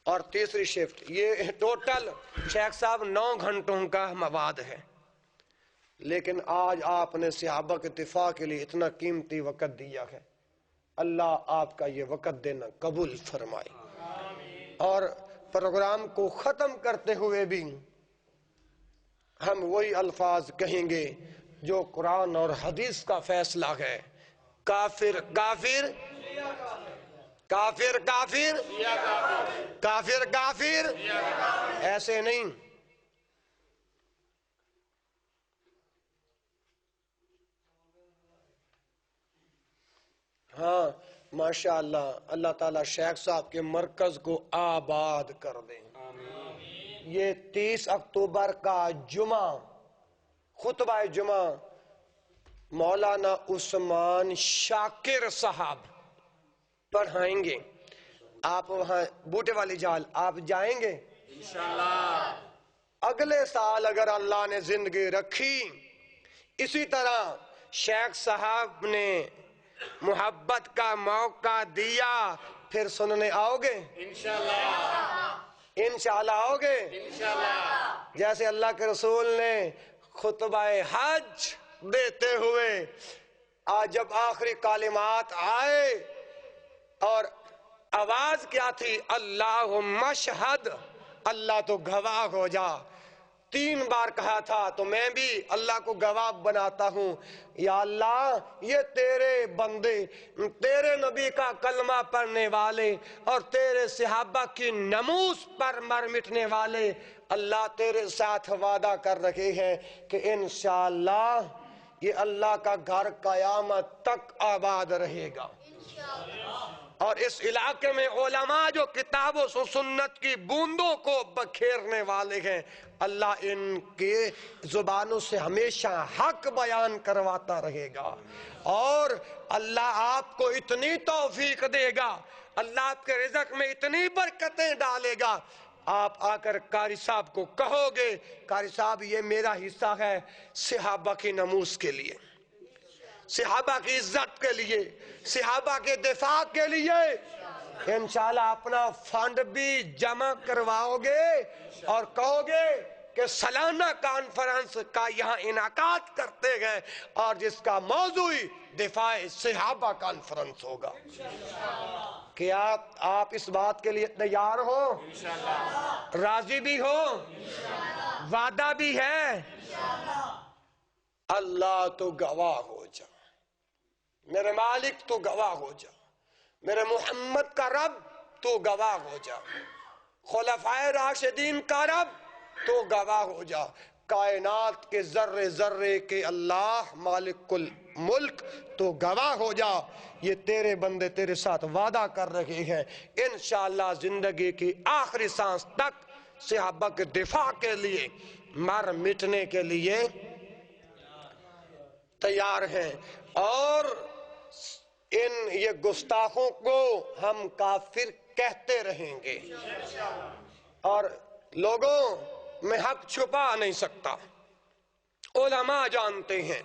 [SPEAKER 4] اور تیسری شفٹ، یہ ٹوٹل شیخ صاحب 9 گھنٹوں کا مواد ہے، لیکن آج آپ نے صحابہ کے دفاع کے لیے اتنا قیمتی وقت دیا ہے، اللہ آپ کا یہ وقت دینا قبول فرمائے۔ اور پروگرام کو ختم کرتے ہوئے بھی ہم وہی الفاظ کہیں گے جو قرآن اور حدیث کا فیصلہ ہے، کافر کافر، کافر کافر، کافر کافر، ایسے نہیں۔ ہاں ماشاءاللہ، اللہ تعالیٰ شیخ صاحب کے مرکز کو آباد کر دیں۔ یہ 30 اکتوبر کا جمعہ، خطبہ جمعہ مولانا عثمان شاکر صاحب پڑھائیں گے۔ آپ وہاں بوٹے والی جال آپ جائیں گے انشاءاللہ۔ اگلے سال اگر اللہ نے زندگی رکھی، اسی طرح شیخ صاحب نے محبت کا موقع دیا، پھر سننے آؤ گے انشاءاللہ؟ انشاءاللہ آؤ گے انشاءاللہ؟ جیسے اللہ کے رسول نے خطبہ حج دیتے ہوئے آج جب آخری کلمات آئے اور آواز کیا تھی؟ اللہم اشہد، اللہ تو گواہ ہو جا، 3 بار کہا تھا، تو میں بھی اللہ کو گواہ بناتا ہوں، یا اللہ یہ تیرے بندے، تیرے نبی کا کلمہ پڑھنے والے اور تیرے صحابہ کی ناموس پر مر مٹنے والے، اللہ تیرے ساتھ وعدہ کر رہے ہیں کہ انشاءاللہ یہ اللہ کا گھر قیامت تک آباد رہے گا۔ اور اس علاقے میں علماء جو کتاب و سنت کی بوندوں کو بکھیرنے والے ہیں، اللہ ان کے زبانوں سے ہمیشہ حق بیان کرواتا رہے گا، اور اللہ آپ کو اتنی توفیق دے گا، اللہ آپ کے رزق میں اتنی برکتیں ڈالے گا، آپ آ کر قاری صاحب کو کہو گے قاری صاحب یہ میرا حصہ ہے صحابہ کی ناموس کے لیے، صحابہ کی عزت کے لیے، صحابہ کے دفاع کے لیے، انشاءاللہ اپنا فنڈ بھی جمع کرواؤ گے اور کہو گے کہ سالانہ کانفرنس کا یہاں انعقاد کرتے گئے اور جس کا موضوع دفاع صحابہ کانفرنس ہوگا. کیا آپ اس بات کے لیے تیار ہو؟ راضی بھی ہو؟ وعدہ بھی ہے؟ اللہ تو گواہ ہو جا، میرے مالک تو گواہ ہو جا، میرے محمد کا رب تو گواہ ہو جا، خلفائے راشدین کا رب تو گواہ ہو جا، کائنات کے ذرے ذرے کے اللہ مالک الملک تو گواہ ہو جا. یہ تیرے بندے تیرے ساتھ وعدہ کر رہے ہیں انشاءاللہ زندگی کی آخری سانس تک صحابہ کے دفاع کے لیے مر مٹنے کے لیے تیار ہیں. اور یہ گستاخوں کو ہم کافر کہتے رہیں گے اور لوگوں میں حق چھپا نہیں سکتا. علماء جانتے ہیں،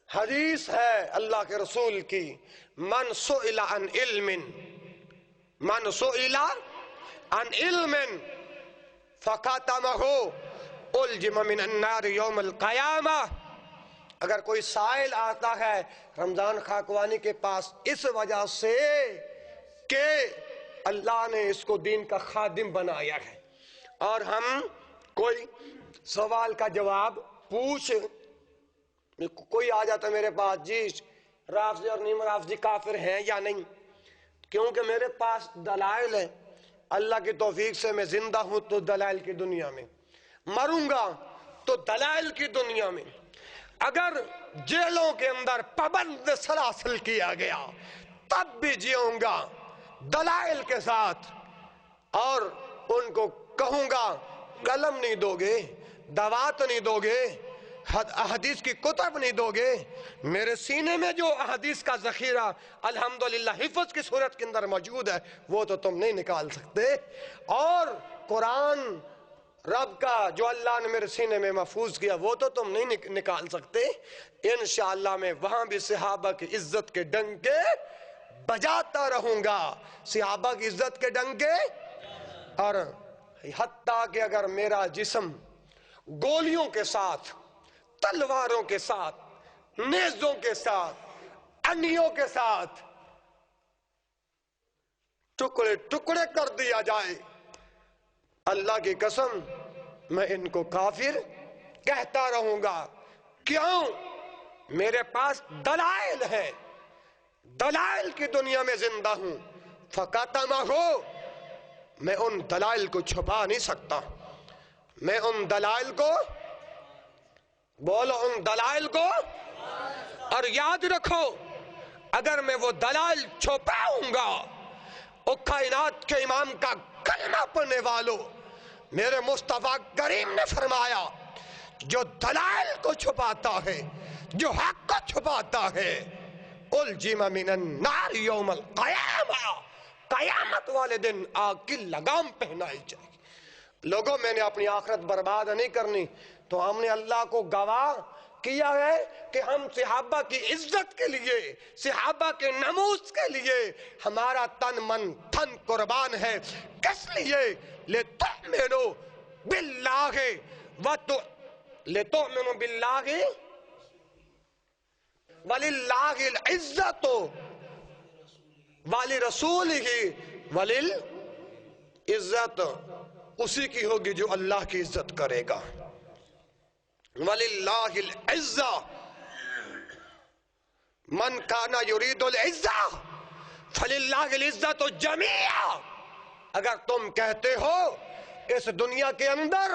[SPEAKER 4] حدیث ہے اللہ کے رسول کی، من سئل عن علم فکتمہ الجم من النار یوم القیامہ. اگر کوئی سائل آتا ہے رمضان خاکوانی کے پاس اس وجہ سے کہ اللہ نے اس کو دین کا خادم بنایا ہے، اور ہم کوئی سوال کا جواب پوچھ، کوئی آ جاتا میرے پاس، جی رافضی اور نیم رافضی کافر ہیں یا نہیں، کیونکہ میرے پاس دلائل ہے. اللہ کی توفیق سے میں زندہ ہوں تو دلائل کی دنیا میں، مروں گا تو دلائل کی دنیا میں. اگر جیلوں کے اندر پابند سلاسل کیا گیا تب بھی جیوں گا دلائل کے ساتھ، اور ان کو کہوں گا قلم نہیں دو گے، دوات نہیں دو گے، احادیث کی کتب نہیں دو گے، میرے سینے میں جو احادیث کا ذخیرہ الحمدللہ حفظ کی صورت کے اندر موجود ہے وہ تو تم نہیں نکال سکتے، اور قرآن رب کا جو اللہ نے میرے سینے میں محفوظ کیا وہ تو تم نہیں نکال سکتے. انشاءاللہ میں وہاں بھی صحابہ کی عزت کے ڈنکے بجاتا رہوں گا، صحابہ کی عزت کے ڈنکے. اور حتیٰ کہ اگر میرا جسم گولیوں کے ساتھ، تلواروں کے ساتھ، نیزوں کے ساتھ، انیوں کے ساتھ ٹکڑے ٹکڑے کر دیا جائے، اللہ کی قسم میں ان کو کافر کہتا رہوں گا. کیوں؟ میرے پاس دلائل ہے، دلائل کی دنیا میں زندہ ہوں. فکتمہ ہو، میں ان دلائل کو چھپا نہیں سکتا، میں ان دلائل کو، بولو ان دلائل کو. اور یاد رکھو اگر میں وہ دلائل چھپاؤں گا، او کائنات کے امام کا کلمہ پڑھنے والوں، میرے مصطفیٰ کریم نے فرمایا جو دلائل کو چھپاتا ہے، جو حق کو چھپاتا ہے، الجم من النار یوم القیامہ، قیامت والے دن آگ کی لگام پہنائی جائے گی. لوگوں میں نے اپنی آخرت برباد نہیں کرنی، تو ہم نے اللہ کو گواہ کیا ہے کہ ہم صحابہ کی عزت کے لیے، صحابہ کے ناموس کے لیے ہمارا تن من دھن قربان ہے. کس لیے؟ لِتُؤْمِنُوا بِاللَّهِ لِتُؤْمِنُوا بِاللَّهِ وَلِلَّهِ الْعِزَّةُ وَلِرَسُولِهِ وَلِلْعِزَّةُ، اسی کی ہوگی جو اللہ کی عزت کرے گا. وَلِلَّهِ الْعِزَّةُ مَنْ كَانَ يُرِيدُ الْعِزَّةَ فَلِلَّهِ الْعِزَّةُ جَمِيعًا. اگر تم کہتے ہو اس دنیا کے اندر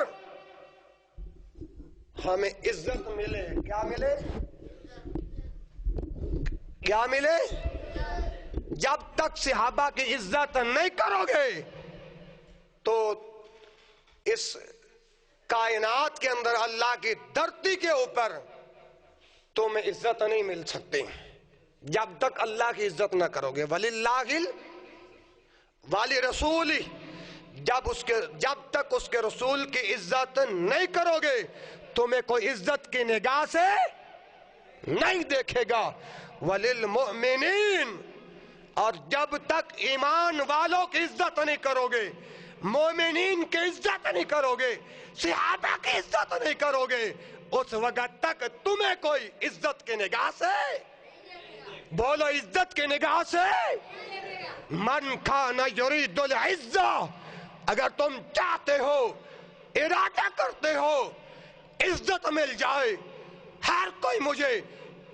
[SPEAKER 4] ہمیں عزت ملے، کیا ملے؟ کیا ملے؟ جب تک صحابہ کی عزت نہیں کرو گے تو اس کائنات کے اندر اللہ کی دھرتی کے اوپر تمہیں عزت نہیں مل سکتی جب تک اللہ کی عزت نہ کرو گے. وَلِلَّهِ وَلِرَسُولِهِ، جب تک اس کے رسول کی عزت نہیں کرو گے تمہیں کوئی عزت کی نگاہ سے نہیں دیکھے گا. وَلِلْمُؤْمِنِينَ، اور جب تک ایمان والوں کی عزت نہیں کرو گے، مومنین کی عزت نہیں کرو گے، صحابہ کی عزت نہیں کرو گے، اس وقت تک تمہیں کوئی عزت کی نگاہ سے، بولو عزت کی نگاہ سے، من کان یرید العزہ، اگر تم چاہتے ہو، ارادہ کرتے ہو عزت مل جائے، ہر کوئی مجھے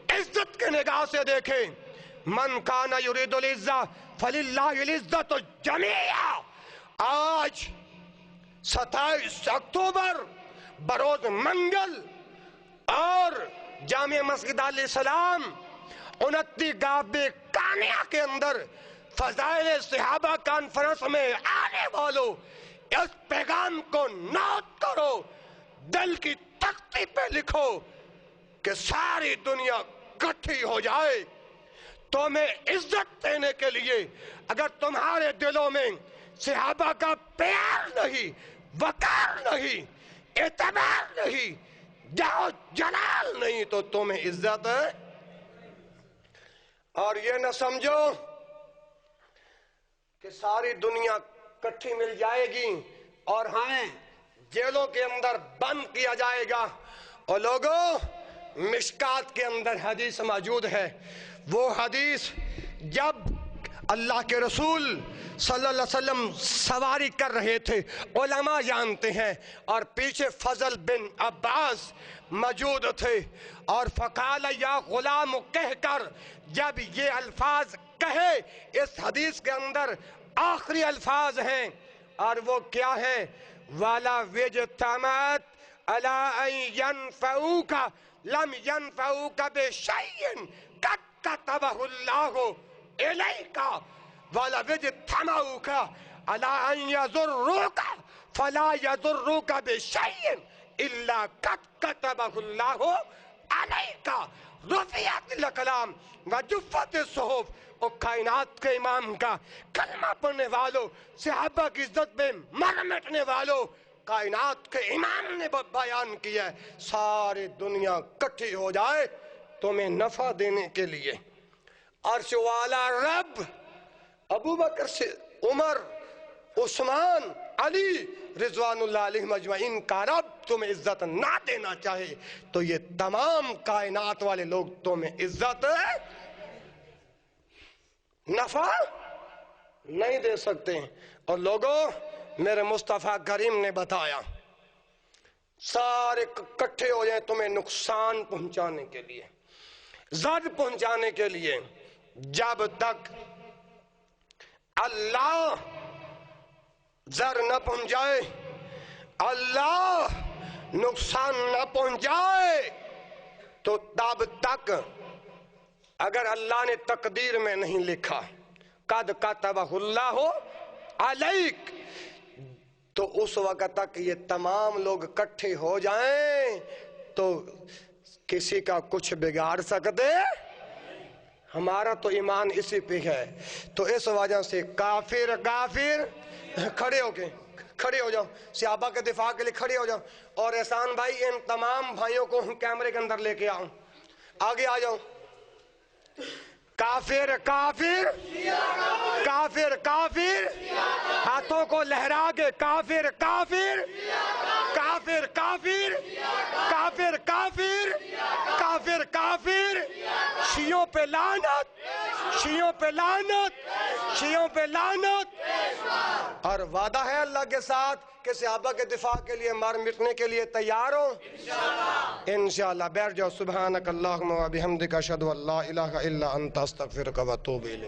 [SPEAKER 4] عزت کی نگاہ سے دیکھے، من کان یرید العزہ فللہ العزت جمیعا۔ آج 27 اکتوبر بروز منگل اور جامع مسجد علیہ السلام 29 گابے کانیا کے اندر فضائل صحابہ کانفرنس میں آنے والوں اس پیغام کو نوٹ کرو، دل کی تختی پہ لکھو کہ ساری دنیا اکٹھی ہو جائے تمہیں عزت دینے کے لیے۔ اگر تمہارے دلوں میں صحابہ کا پیار نہیں، وقار نہیں، اعتبار نہیں، جاؤ جلال نہیں، تو تمہیں عزت ہے۔ اور یہ نہ سمجھو کہ ساری دنیا اکٹھی مل جائے گی اور ہمیں جیلوں کے اندر بند کیا جائے گا۔ اور لوگوں، مشکات کے اندر حدیث موجود ہے، وہ حدیث جب اللہ کے رسول صلی اللہ علیہ وسلم سواری کر رہے تھے، علماء جانتے ہیں، اور پیچھے فضل بن عباس موجود تھے، اور فقال یا غلام کہہ کر جب یہ الفاظ کہے، اس حدیث کے اندر آخری الفاظ ہیں، اور وہ کیا ہے؟ وَلَا وِجْتَمَعَتْ عَلَىٰ أَن يَنْفَعُوكَ لَمْ يَنْفَعُوكَ بِشَيْءٍ قَدْ كَتَبَهُ اللَّهُ إِلَيْكَ وَلَا وِجْتَمَعُوكَ عَلَىٰ أَن يَضُرُّوكَ فَلَا يَضُرُّوكَ بِشَيْءٍ إِلَّا قَدْ كَتَبَهُ اللَّهُ عَلَيْكَ رُفِعَتِ الْأَقْلَامُ وَجُفَّتِ الصُّحُفُ۔ اور کائنات کے امام کا کلمہ پڑھنے والوں، صحابہ کی عزت میں مر مٹنے والوں، کائنات کے امام نے بیان کیا ہے، ساری دنیا اکٹھی ہو جائے تمہیں نفع دینے کے لیے، عرش والا رب ابو بکر سے عمر، عثمان، علی رضوان اللہ علیہ مجمعین کا رب تمہیں عزت نہ دینا چاہے تو یہ تمام کائنات والے لوگ تمہیں عزت نفع نہیں دے سکتے۔ اور لوگوں، میرے مصطفیٰ کریم نے بتایا سارے اکٹھے ہو جائیں تمہیں نقصان پہنچانے کے لیے، زد پہنچانے کے لیے، جب تک اللہ زر نہ پہنچائے، اللہ نقصان نہ پہنچائے، تو تب تک اگر اللہ نے تقدیر میں نہیں لکھا قد کتبہ اللہ علیک، تو اس وقت تک یہ تمام لوگ اکٹھے ہو جائیں تو کسی کا کچھ بگاڑ سکتے؟ ہمارا تو ایمان اسی پہ ہے۔ تو اس وجہ سے کافر کھڑے ہو جاؤ، صحابہ کے دفاع کے لیے کھڑے ہو جاؤ۔ اور احسان بھائی، ان تمام بھائیوں کو کیمرے کے اندر لے کے آؤں، آگے آ جاؤ۔ کافر ہاتھوں کو لہرا کے کافر کافر کافر کافر کافر کافر کافر کافر، شیعوں پہ لعنت، شیعوں پہ لعنت، شیعوں پہ لعنت۔ اور وعدہ ہے اللہ کے ساتھ کہ صحابہ کے دفاع کے لیے مر مٹنے کے لیے تیار ہو انشاءاللہ۔ بیٹھ جاؤ۔ سبحانک اللہم و بحمدک اشہد ان لا الہ الا انت استغفرک و اتوب الیک۔